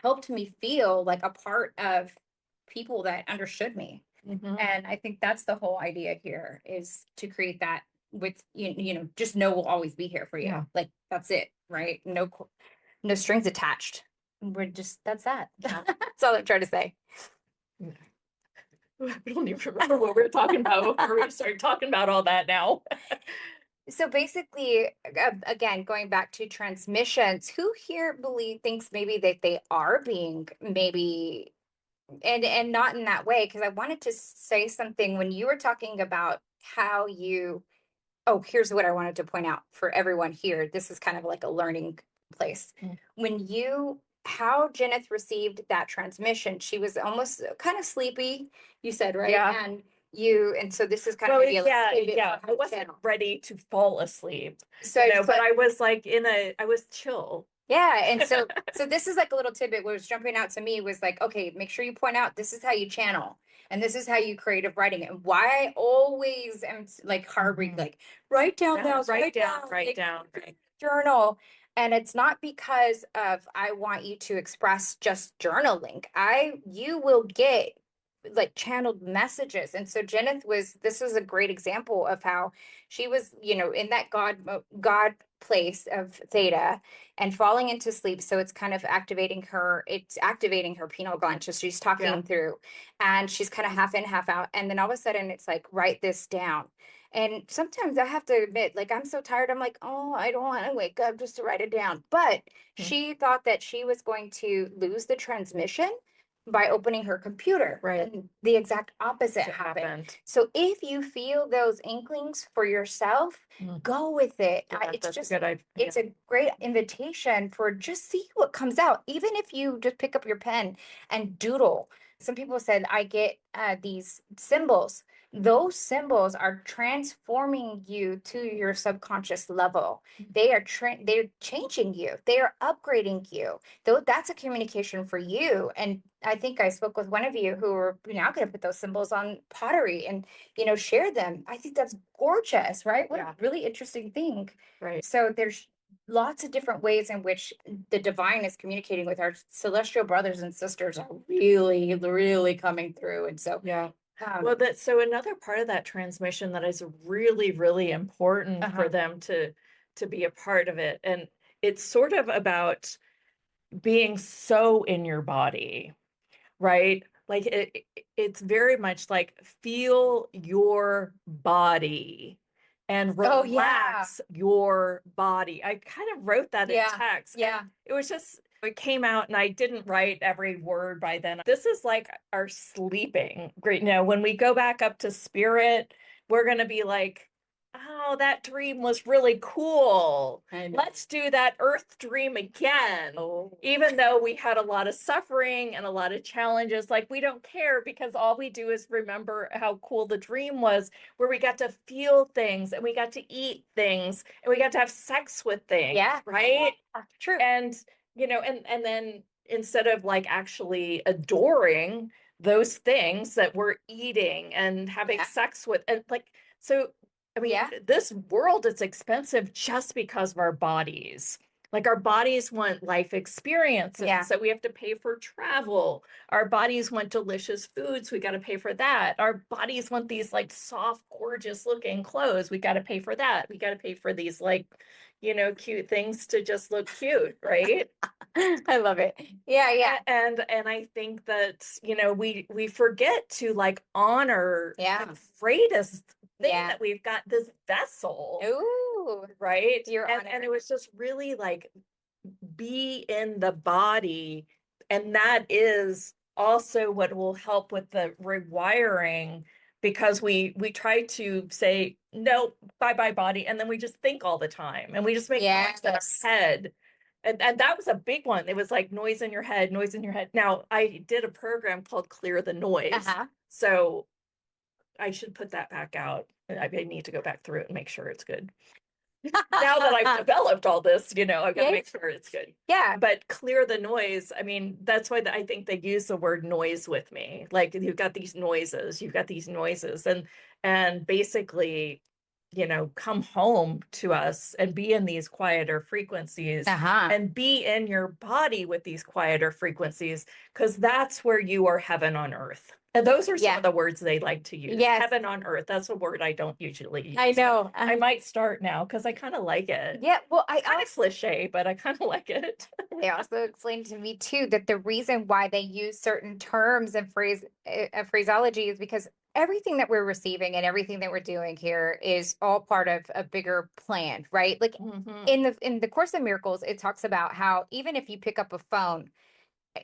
Speaker 2: helped me feel like a part of people that understood me. Mm-hmm. And I think that's the whole idea here, is to create that with just know we'll always be here for you. Yeah. Like that's it, right? No strings attached. That's that. That's all I'm trying to say.
Speaker 1: I don't even remember what we were talking about before we started talking about all that now.
Speaker 2: So basically, again, going back to transmissions, who here thinks maybe that they are being maybe, and not in that way, because I wanted to say something when you were talking about how you. Oh, here's what I wanted to point out for everyone here. This is kind of like a learning place. Mm. How Jeneth received that transmission, she was almost kind of sleepy, you said, right?
Speaker 1: Yeah.
Speaker 2: And so this is kind of
Speaker 1: I wasn't ready to fall asleep. But I was like I was chill.
Speaker 2: Yeah. And so this is like a little tidbit what was jumping out to me was like, okay, make sure you point out this is how you channel. And this is how you creative writing. And why I always am like harboring, like write down, journal. And it's not because of I want you to express just journaling. You will get like channeled messages. And so Jeneth this was a great example of how she was, in that God place of theta and falling into sleep. So it's kind of activating her pineal gland. So she's talking through, and she's kind of half in, half out. And then all of a sudden it's like, write this down. And sometimes I have to admit, like, I'm so tired. I'm like, oh, I don't want to wake up just to write it down. But she thought that she was going to lose the transmission by opening her computer.
Speaker 1: Right.
Speaker 2: And the exact opposite happened. So if you feel those inklings for yourself, go with it.
Speaker 1: Yeah,
Speaker 2: It's
Speaker 1: that's
Speaker 2: just,
Speaker 1: a good idea.
Speaker 2: it's a great invitation for just see what comes out. Even if you just pick up your pen and doodle. Some people said, I get these symbols. Those symbols are transforming you to your subconscious level. They're changing you. They are upgrading you. Though that's a communication for you. And I think I spoke with one of you who are now going to put those symbols on pottery and, share them. I think that's gorgeous, right? What a really interesting thing.
Speaker 1: Right.
Speaker 2: So there's lots of different ways in which the divine is communicating with our celestial brothers and sisters are really, really coming through. And so,
Speaker 1: well, so another part of that transmission that is really, really important for them to be a part of it. And it's sort of about being so in your body, right? Like it's very much like feel your body and relax your body. I kind of wrote that in text. Yeah. It was just, it came out and I didn't write every word by then. This is like our sleeping. Great. Now, when we go back up to spirit, we're going to be like, oh, that dream was really cool. Let's do that earth dream again. Even though we had a lot of suffering and a lot of challenges, like we don't care because all we do is remember how cool the dream was, where we got to feel things and we got to eat things and we got to have sex with things. Yeah. Right?
Speaker 2: True.
Speaker 1: And, and then instead of like actually adoring those things that we're eating and having sex with, and like, so I mean, this world is expensive just because of our bodies. Like our bodies want life experiences. So we have to pay for travel. Our bodies want delicious foods. We got to pay for that. Our bodies want these like soft, gorgeous looking clothes. We got to pay for that. We got to pay for these like, cute things to just look cute, right?
Speaker 2: I love it. Yeah.
Speaker 1: And I think that, we forget to like honor the greatest thing that we've got, this vessel.
Speaker 2: Ooh.
Speaker 1: Right?
Speaker 2: And
Speaker 1: it was just really like be in the body. And that is also what will help with the rewiring, because we try to say, no, bye body. And then we just think all the time and we just make noise in our head. And that was a big one. It was like noise in your head, noise in your head. Now, I did a program called Clear the Noise. So I should put that back out. I need to go back through it and make sure it's good. Now that I've developed all this, I've got to make sure it's good.
Speaker 2: Yeah.
Speaker 1: But clear the noise. I mean, that's why I think they use the word noise with me. Like you've got these noises, and basically, come home to us and be in these quieter frequencies and be in your body with these quieter frequencies, because that's where you are heaven on earth. And those are some of the words they like to use. Heaven on earth. That's a word I don't usually use.
Speaker 2: I know.
Speaker 1: I might start now because I kind of like it.
Speaker 2: Yeah. Well,
Speaker 1: kind of cliche, but I kind of like it.
Speaker 2: They also explained to me too that the reason why they use certain terms and phraseology is because everything that we're receiving and everything that we're doing here is all part of a bigger plan, right? Like in the Course in Miracles, it talks about how even if you pick up a phone,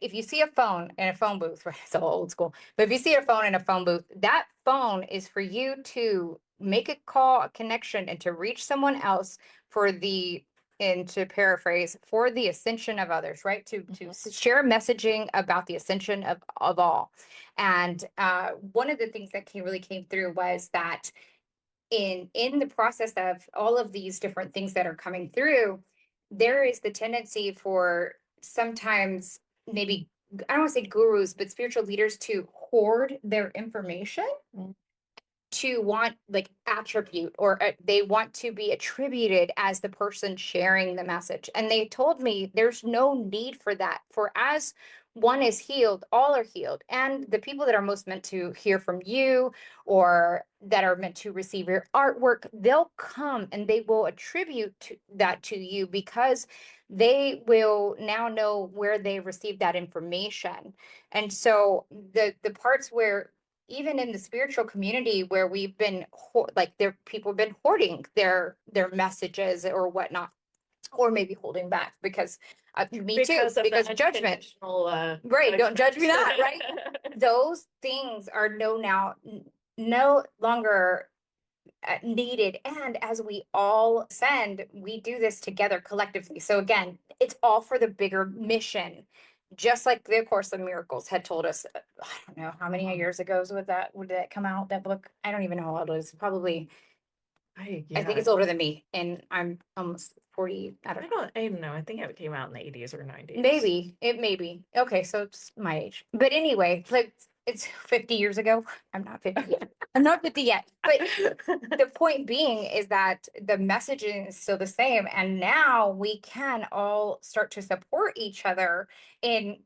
Speaker 2: if you see a phone in a phone booth, right, it's all old school, but if you see a phone in a phone booth, that phone is for you to make a call, a connection, and to reach someone else and to paraphrase, for the ascension of others, right? To share messaging about the ascension of all. And one of the things that really came through was that in the process of all of these different things that are coming through, there is the tendency for sometimes maybe, I don't want to say gurus, but spiritual leaders to hoard their information, to want like attribute, or they want to be attributed as the person sharing the message. And they told me there's no need for that. For as one is healed, all are healed. And the people that are most meant to hear from you, or that are meant to receive your artwork, they'll come and they will attribute that to you, because they will now know where they received that information. And so the parts where even in the spiritual community where we've been people have been hoarding their messages or whatnot, or maybe holding back because me too,
Speaker 1: Because of
Speaker 2: because
Speaker 1: the
Speaker 2: judgment. Right, don't judge me not, right? Those things are no longer needed. And as we all send, we do this together collectively. So again, it's all for the bigger mission. Just like the Course of Miracles had told us, I don't know how many years ago would that come out, that book? I don't even know how old it is. Probably, I think it's older than me, and I'm almost 40. I
Speaker 1: don't know. I think it came out in the 80s or 90s.
Speaker 2: Maybe. Okay, so it's my age. But anyway, like it's 50 years ago. I'm not 50 yet. I'm not 50 yet. But the point being is that the messaging is still the same. And now we can all start to support each other in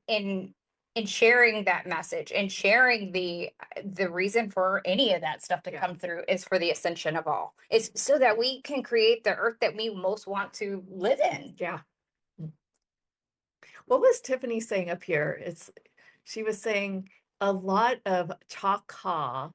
Speaker 2: sharing that message and sharing the reason for any of that stuff to come through is for the ascension of all. It's so that we can create the earth that we most want to live in.
Speaker 1: Yeah. What was Tiffany saying up here? She was saying a lot of chakra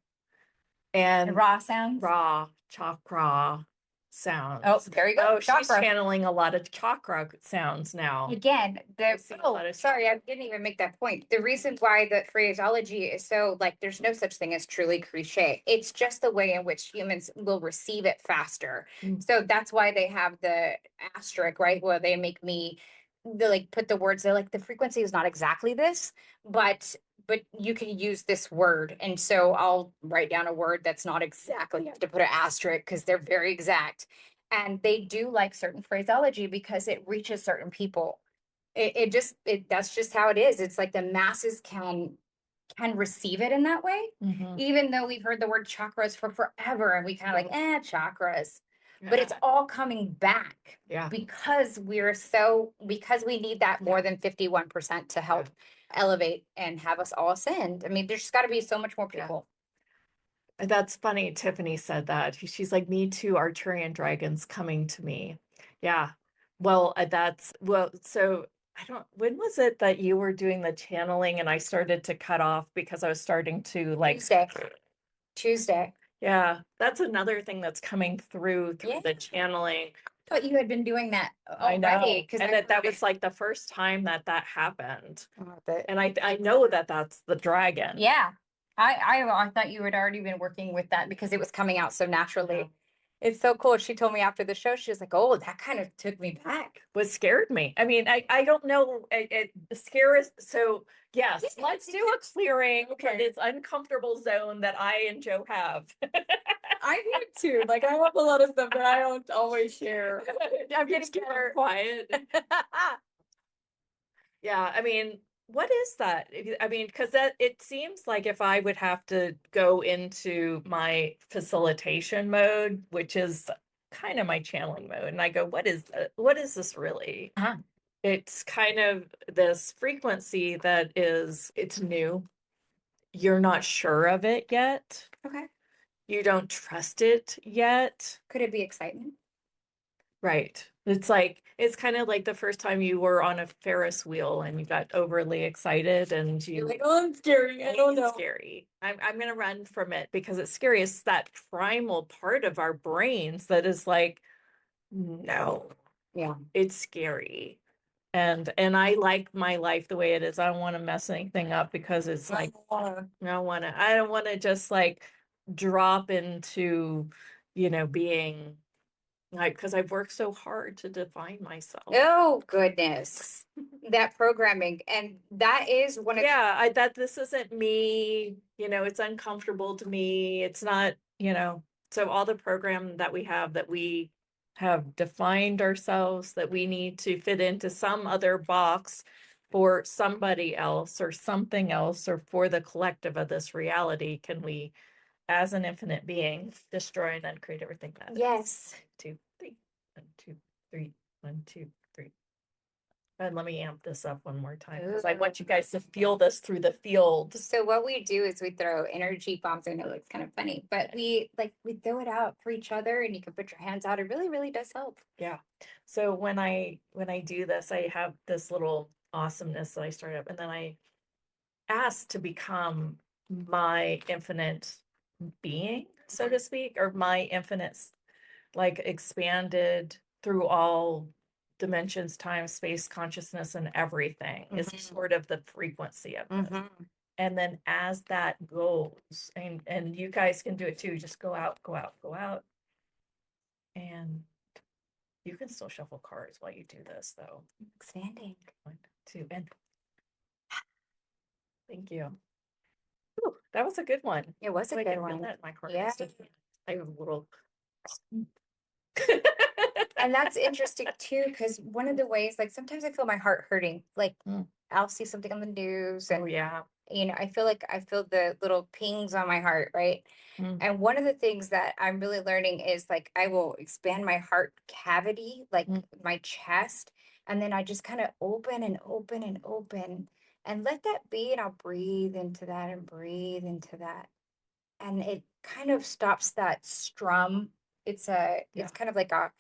Speaker 1: and
Speaker 2: raw sounds.
Speaker 1: Raw chakra sounds.
Speaker 2: Oh, there you go.
Speaker 1: Oh, she's channeling a lot of chakra sounds now.
Speaker 2: Again, sorry, I didn't even make that point. The reason why the phraseology is so like there's no such thing as truly cliche. It's just the way in which humans will receive it faster. So that's why they have the asterisk, right? Where they make me put the words, they're like, the frequency is not exactly this, but you can use this word. And so I'll write down a word that's not exactly, you have to put an asterisk because they're very exact. And they do like certain phraseology because it reaches certain people. That's just how it is. It's like the masses can receive it in that way, even though we've heard the word chakras for forever and we kind of chakras. But it's all coming back because we need that more than 51% to help elevate and have us all ascend. I mean, there's just got to be so much more people.
Speaker 1: That's funny. Tiffany said that. She's like, me too, Arcturian dragons coming to me. Yeah. Well, so when was it that you were doing the channeling and I started to cut off because I was starting to
Speaker 2: Tuesday.
Speaker 1: Yeah, that's another thing that's coming through the channeling.
Speaker 2: I thought you had been doing that already.
Speaker 1: I know, and that was like the first time that happened. And I know that that's the dragon.
Speaker 2: Yeah, I thought you had already been working with that because it was coming out so naturally. Yeah. It's so cool. She told me after the show, she was like, "Oh, that kind of took me back."
Speaker 1: What scared me? I mean, I don't know. It scares. So yes, let's do a clearing for this uncomfortable zone that I and Joe have.
Speaker 2: I do too. Like I have a lot of stuff that I don't always share.
Speaker 1: I'm getting better. Quiet. Yeah, I mean, what is that? I mean, because it seems like if I would have to go into my facilitation mode, which is kind of my channeling mode, and I go, what is this really? It's kind of this frequency that it's new. You're not sure of it yet.
Speaker 2: Okay.
Speaker 1: You don't trust it yet.
Speaker 2: Could it be excitement?
Speaker 1: Right. It's kind of like the first time you were on a Ferris wheel and you got overly excited and
Speaker 2: you're like, oh, I'm scary. I don't know.
Speaker 1: It's scary. I'm gonna run from it because it's scary. It's that primal part of our brains that is like, no.
Speaker 2: Yeah.
Speaker 1: It's scary. And I like my life the way it is. I don't want to mess anything up because it's like I don't want to just like drop into, being like, because I've worked so hard to define myself.
Speaker 2: Oh, goodness. That programming. And that is one of
Speaker 1: that this isn't me, it's uncomfortable to me. It's not, so all the program that we have defined ourselves that we need to fit into some other box for somebody else or something else or for the collective of this reality. Can we, as an infinite being, destroy and uncreate everything that
Speaker 2: yes.
Speaker 1: 2, 3, 1, 2, 3, 1, 2, 3. And let me amp this up one more time because I want you guys to feel this through the field.
Speaker 2: So what we do is we throw energy bombs. I know it's kind of funny, but we throw it out for each other and you can put your hands out. It really, really does help.
Speaker 1: Yeah. So when I do this, I have this little awesomeness that I start up and then I ask to become my infinite being, so to speak, or my infinite, like expanded through all dimensions, time, space, consciousness, and everything is sort of the frequency of it. And then as that goes, and you guys can do it too, just go out, go out, go out. And you can still shuffle cards while you do this, though.
Speaker 2: Expanding.
Speaker 1: 1, 2, and thank you. Ooh, that was a good one.
Speaker 2: It was a
Speaker 1: I
Speaker 2: good
Speaker 1: can feel
Speaker 2: one.
Speaker 1: that in my card.
Speaker 2: Yeah.
Speaker 1: I have a little.
Speaker 2: And that's interesting too, because one of the ways, like sometimes I feel my heart hurting. Like I'll see something on the news, and
Speaker 1: yeah,
Speaker 2: you know, I feel the little pings on my heart, right? And one of the things that I'm really learning is like I will expand my heart cavity, like my chest, and then I just kind of open and open and open and let that be, and I'll breathe into that and breathe into that. And it kind of stops that strum. It's kind of like a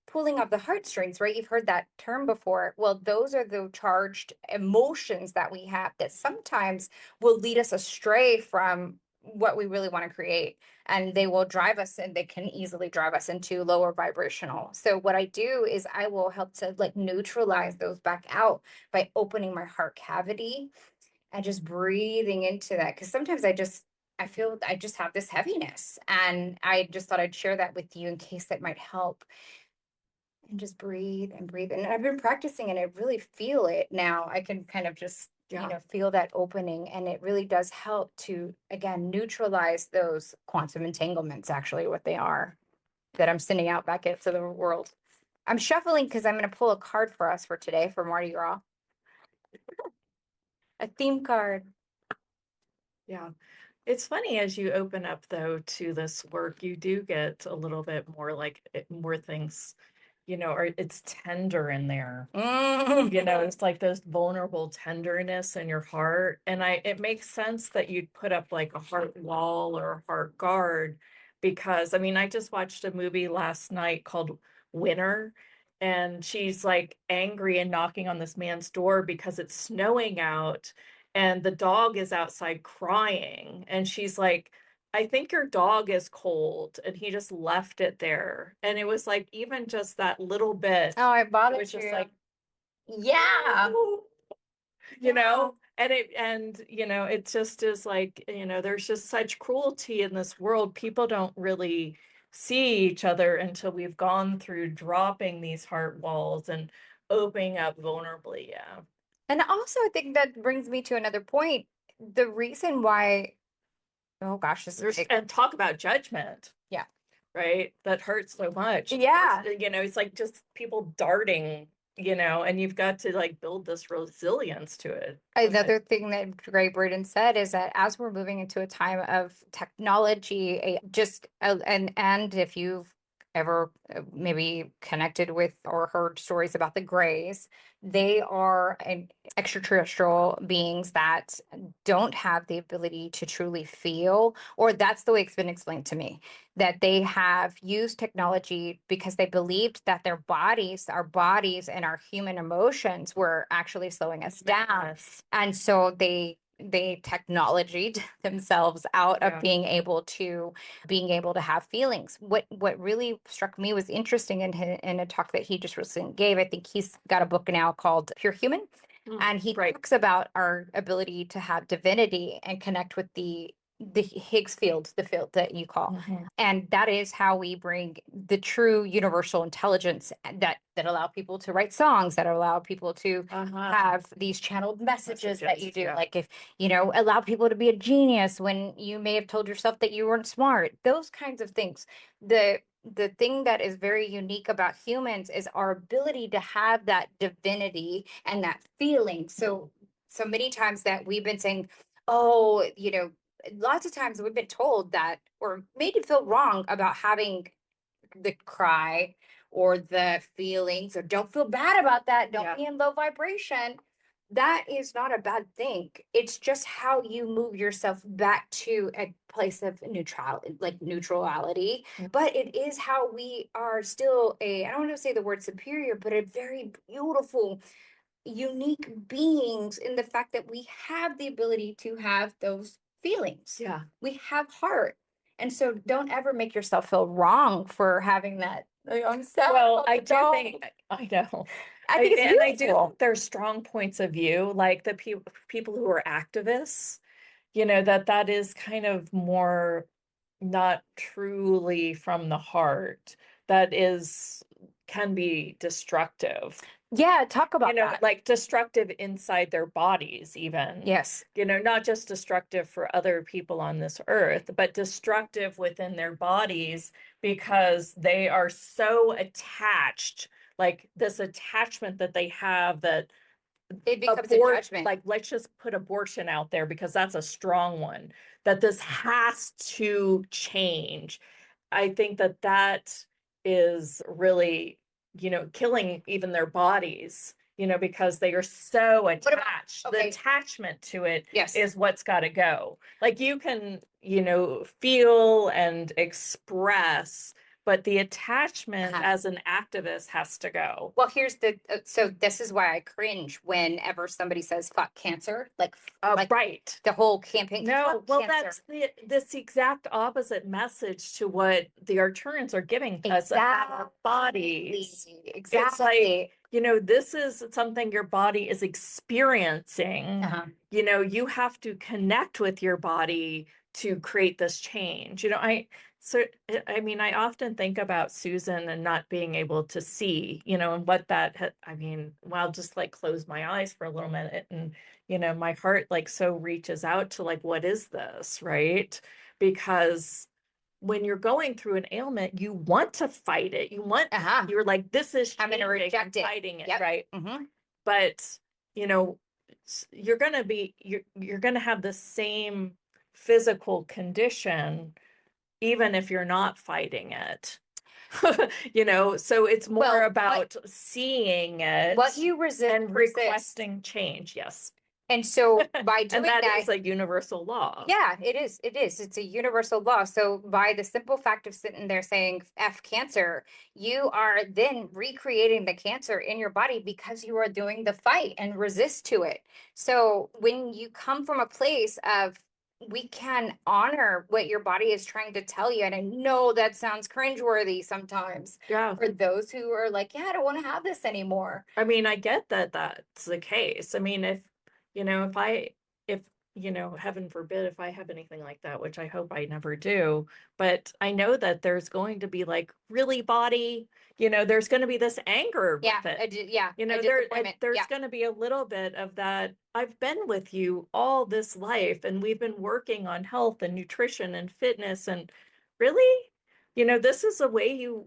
Speaker 2: pulling of the heartstrings, right? You've heard that term before. Well, those are the charged emotions that we have that sometimes will lead us astray from what we really want to create. And they will drive us, and they can easily drive us into lower vibrational. So what I do is I will help to like neutralize those back out by opening my heart cavity and just breathing into that. Because sometimes I feel I just have this heaviness, and I just thought I'd share that with you in case that might help. And just breathe and breathe. And I've been practicing, and I really feel it now. I can kind of just, feel that opening. And it really does help to, again, neutralize those quantum entanglements, actually, what they are that I'm sending out back into the world. I'm shuffling because I'm going to pull a card for us for today for Mardi Gras. A theme card.
Speaker 1: Yeah. It's funny as you open up though to this work, you do get a little bit more like more things, or it's tender in there. It's like this vulnerable tenderness in your heart. And it makes sense that you'd put up like a heart wall or a heart guard because I just watched a movie last night called Winter, and she's like angry and knocking on this man's door because it's snowing out and the dog is outside crying, and she's like, I think your dog is cold, and he just left it there. And it was like even just that little bit,
Speaker 2: Oh, I bothered
Speaker 1: it was just
Speaker 2: you.
Speaker 1: like,
Speaker 2: Yeah.
Speaker 1: and it just is like, there's just such cruelty in this world. People don't really see each other until we've gone through dropping these heart walls and opening up vulnerably. Yeah.
Speaker 2: And also, I think that brings me to another point. The reason why, oh gosh,
Speaker 1: and talk about judgment.
Speaker 2: Yeah.
Speaker 1: Right? That hurts so much.
Speaker 2: Yeah.
Speaker 1: It's like just people darting, and you've got to like build this resilience to it.
Speaker 2: Another thing that Great Britain said is that as we're moving into a time of technology, and if you've ever maybe connected with or heard stories about the Greys, they are extraterrestrial beings that don't have the ability to truly feel, or that's the way it's been explained to me, that they have used technology because they believed that our bodies and our human emotions were actually slowing us down.
Speaker 1: Yes.
Speaker 2: And so they technologied themselves out of being able to have feelings. What really struck me was interesting in a talk that he just recently gave. I think he's got a book now called Pure Human. And he talks about our ability to have divinity and connect with the Higgs field, the field that you call. And that is how we bring the true universal intelligence that allow people to write songs, that allow people to have these channeled messages that you do. Like if, allow people to be a genius when you may have told yourself that you weren't smart, those kinds of things. The thing that is very unique about humans is our ability to have that divinity and that feeling. So many times that we've been saying, oh, lots of times we've been told that, or made to feel wrong about having the cry or the feelings, or don't feel bad about that. Don't be in low vibration. That is not a bad thing. It's just how you move yourself back to a place of neutrality. But it is how we are still I don't want to say the word superior, but a very beautiful, unique beings in the fact that we have the ability to have those feelings.
Speaker 1: Yeah.
Speaker 2: We have heart. And so don't ever make yourself feel wrong for having that. I'm sad.
Speaker 1: Well, I do think, I know.
Speaker 2: I think it's
Speaker 1: and I do
Speaker 2: beautiful.
Speaker 1: think there's strong points of view, like the people who are activists, you know, that is kind of more not truly from the heart. That can be destructive.
Speaker 2: Yeah, talk about that.
Speaker 1: Like destructive inside their bodies, even.
Speaker 2: Yes.
Speaker 1: Not just destructive for other people on this earth, but destructive within their bodies because they are so attached, like this attachment that they have that
Speaker 2: it becomes a judgment.
Speaker 1: Like, let's just put abortion out there because that's a strong one, that this has to change. I think that is really, killing even their bodies, because they are so attached. The attachment to it is what's got to go. Like you can, feel and express, but the attachment as an activist has to go.
Speaker 2: Well, here's so this is why I cringe whenever somebody says fuck cancer, like
Speaker 1: right.
Speaker 2: The whole campaign.
Speaker 1: No, well, cancer. That's the exact opposite message to what the Arcturians are giving us about our bodies.
Speaker 2: Exactly.
Speaker 1: It's like, this is something your body is experiencing. You have to connect with your body to create this change. I often think about Susan and not being able to see, and what that, I'll just like close my eyes for a little minute and, my heart like so reaches out to like, what is this, right? Because when you're going through an ailment, you want to fight it. You're like, this is changing, I'm going to reject it. Fighting it, right? But, you're going to have the same physical condition even if you're not fighting it. So it's more about seeing it,
Speaker 2: what you resist
Speaker 1: and requesting change. Yes.
Speaker 2: And so by doing
Speaker 1: that is a universal law.
Speaker 2: Yeah, it is. It's a universal law. So by the simple fact of sitting there saying F cancer, you are then recreating the cancer in your body because you are doing the fight and resist to it. So when you come from a place of we can honor what your body is trying to tell you. And I know that sounds cringeworthy sometimes.
Speaker 1: Yeah.
Speaker 2: For those who are like, yeah, I don't want to have this anymore.
Speaker 1: I get that that's the case. If heaven forbid, if I have anything like that, which I hope I never do, but I know that there's going to be like really body, there's going to be this anger with it. There's going to be a little bit of that. I've been with you all this life and we've been working on health and nutrition and fitness and really, this is a way you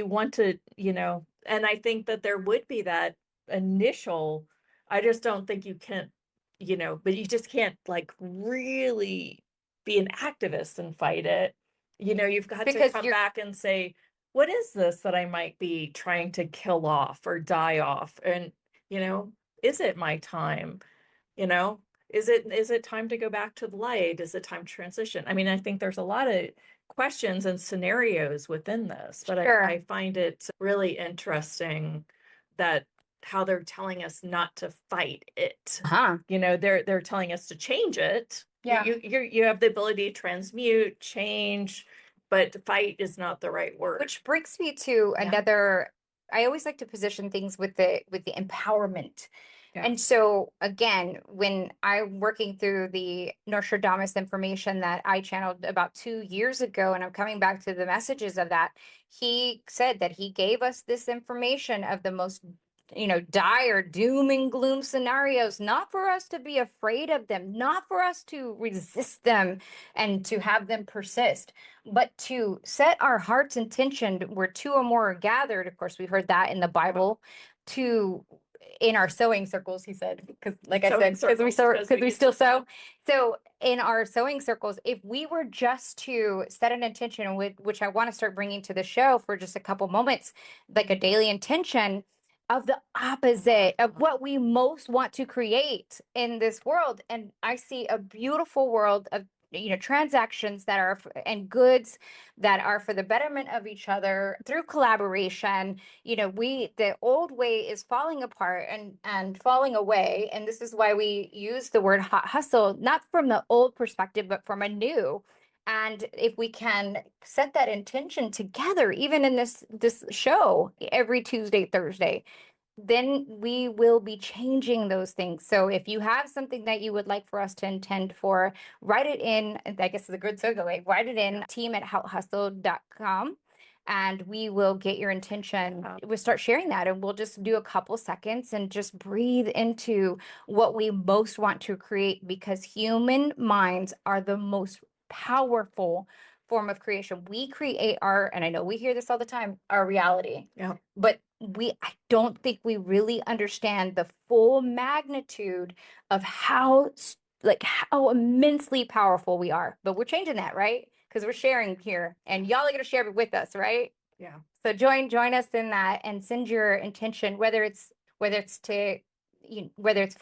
Speaker 1: want to, and I think that there would be that initial, I just don't think you can, but you just can't like really be an activist and fight it. You've got to come back and say, what is this that I might be trying to kill off or die off? And, is it my time? Is it time to go back to the light? Is it time to transition? I think there's a lot of questions and scenarios within this, but I find it really interesting that how they're telling us not to fight it. They're telling us to change it. Yeah. You have the ability to transmute, change, but fight is not the right word.
Speaker 2: Which brings me to another, I always like to position things with the empowerment. Yeah. And so again, when I'm working through the Nostradamus information that I channeled about 2 years ago, and I'm coming back to the messages of that, he said that he gave us this information of the most dire doom and gloom scenarios, not for us to be afraid of them, not for us to resist them and to have them persist, but to set our heart's intention where two or more are gathered. Of course, we heard that in the Bible, in our sewing circles, he said, because like I said, because we still sew. So in our sewing circles, if we were just to set an intention, which I want to start bringing to the show for just a couple moments, like a daily intention of the opposite of what we most want to create in this world. And I see a beautiful world of transactions that are and goods that are for the betterment of each other through collaboration. The old way is falling apart and falling away. And this is why we use the word hot hustle, not from the old perspective, but from a new. And if we can set that intention together, even in this show every Tuesday, Thursday, then we will be changing those things. So if you have something that you would like for us to intend for, write it in. I guess the good segue, write it in team@houthustle.com. And we will get your intention. We'll start sharing that, and we'll just do a couple seconds and just breathe into what we most want to create, because human minds are the most powerful form of creation. We create and I know we hear this all the time, our reality.
Speaker 1: Yeah.
Speaker 2: But I don't think we really understand the full magnitude of how immensely powerful we are. But we're changing that, right? Because we're sharing here, and y'all are going to share it with us, right?
Speaker 1: Yeah.
Speaker 2: So join us in that, and send your intention, whether it's for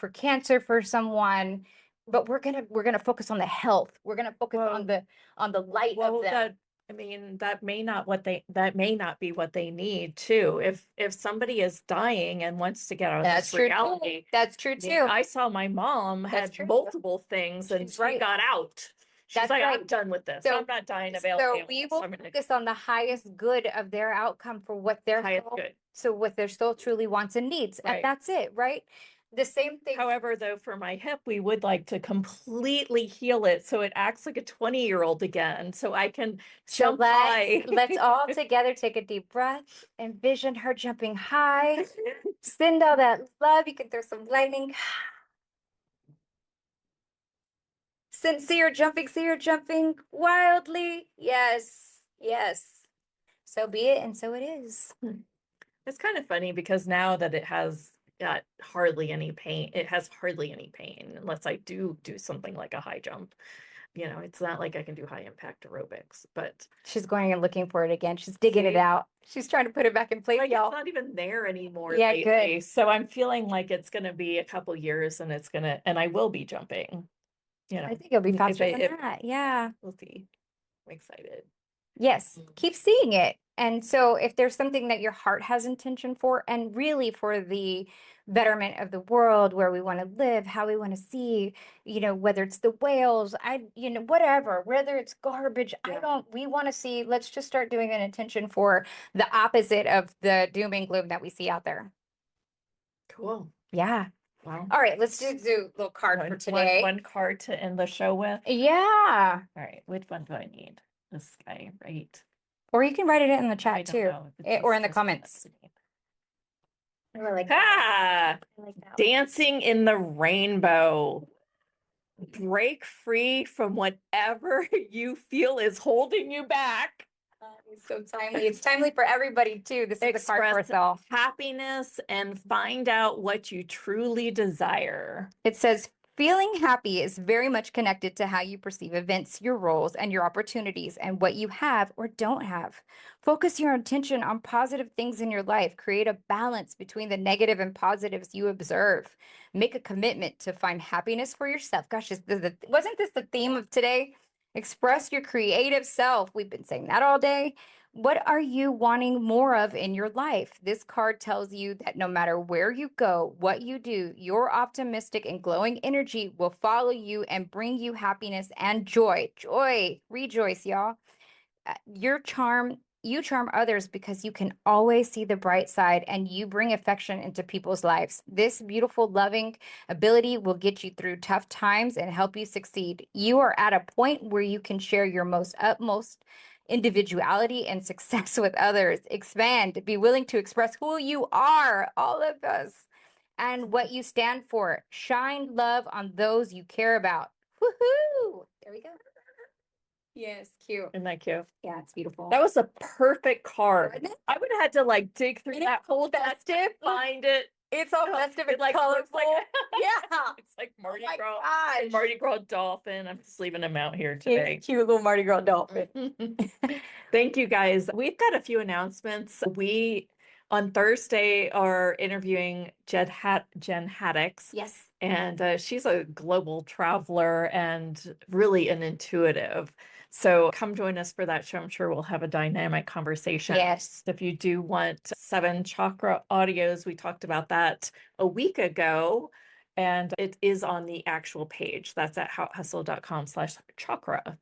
Speaker 2: cancer for someone. But we're gonna focus on the health. We're gonna focus on the light of that.
Speaker 1: That may not be what they need too. If somebody is dying and wants to get out of this reality,
Speaker 2: that's true too.
Speaker 1: I saw my mom had multiple things, and she got out. She's like, I'm done with this. I'm not dying of ALS.
Speaker 2: So we will focus on the highest good of their outcome for what their
Speaker 1: highest good.
Speaker 2: So what their soul truly wants and needs, and that's it, right? The same thing.
Speaker 1: However, though, for my hip, we would like to completely heal it so it acts like a 20-year-old again, so I can jump high.
Speaker 2: Let's all together take a deep breath. Envision her jumping high. Send all that love. You can throw some lightning. See her jumping wildly. Yes. So be it, and so it is.
Speaker 1: It's kind of funny because now that it has got hardly any pain, unless I do something like a high jump. It's not like I can do high impact aerobics, but
Speaker 2: she's going and looking for it again. She's digging it out. She's trying to put it back in place, y'all.
Speaker 1: It's not even there anymore.
Speaker 2: Yeah,
Speaker 1: lately.
Speaker 2: good.
Speaker 1: So I'm feeling like it's going to be a couple years, and I will be jumping.
Speaker 2: I think it'll be faster than that. Yeah.
Speaker 1: We'll see. I'm excited.
Speaker 2: Yes. Keep seeing it. And so if there's something that your heart has intention for, and really for the betterment of the world, where we want to live, how we want to see, whether it's the whales, whatever, whether it's garbage, we want to see, let's just start doing an intention for the opposite of the doom and gloom that we see out there.
Speaker 1: Cool.
Speaker 2: Yeah.
Speaker 1: Wow.
Speaker 2: All right, let's do a little card for today.
Speaker 1: One card to end the show with.
Speaker 2: Yeah.
Speaker 1: All right, which one do I need? This guy, right?
Speaker 2: Or you can write it in the chat too, or in the comments.
Speaker 1: I like that. Dancing in the rainbow. Break free from whatever you feel is holding you back.
Speaker 2: It's so timely. It's timely for everybody too. This is the card for self.
Speaker 1: Happiness and find out what you truly desire.
Speaker 2: It says, feeling happy is very much connected to how you perceive events, your roles, and your opportunities, and what you have or don't have. Focus your attention on positive things in your life. Create a balance between the negative and positives you observe. Make a commitment to find happiness for yourself. Gosh, wasn't this the theme of today? Express your creative self. We've been saying that all day. What are you wanting more of in your life? This card tells you that no matter where you go, what you do, your optimistic and glowing energy will follow you and bring you happiness and joy. Joy. Rejoice, y'all. You charm others because you can always see the bright side, and you bring affection into people's lives. This beautiful, loving ability will get you through tough times and help you succeed. You are at a point where you can share your utmost individuality and success with others. Expand, be willing to express who you are, all of us, and what you stand for. Shine love on those you care about. Woohoo! There we go. Yes, cute.
Speaker 1: Isn't that cute?
Speaker 2: Yeah, it's beautiful.
Speaker 1: That was a perfect card. I would have had to dig through that whole
Speaker 2: festive,
Speaker 1: find it.
Speaker 2: It's all festive and colorful.
Speaker 1: Yeah, it's like Mardi Gras. And Mardi Gras dolphin. I'm just leaving him out here today.
Speaker 2: Cute little Mardi Gras dolphin.
Speaker 1: Thank you, guys. We've got a few announcements. We on Thursday are interviewing Jen Haddix.
Speaker 2: Yes.
Speaker 1: And she's a global traveler and really an intuitive. So come join us for that show. I'm sure we'll have a dynamic conversation.
Speaker 2: Yes.
Speaker 1: If you do want 7 chakra audios, we talked about that a week ago, and it is on the actual page. That's at houthustle.com/chakra.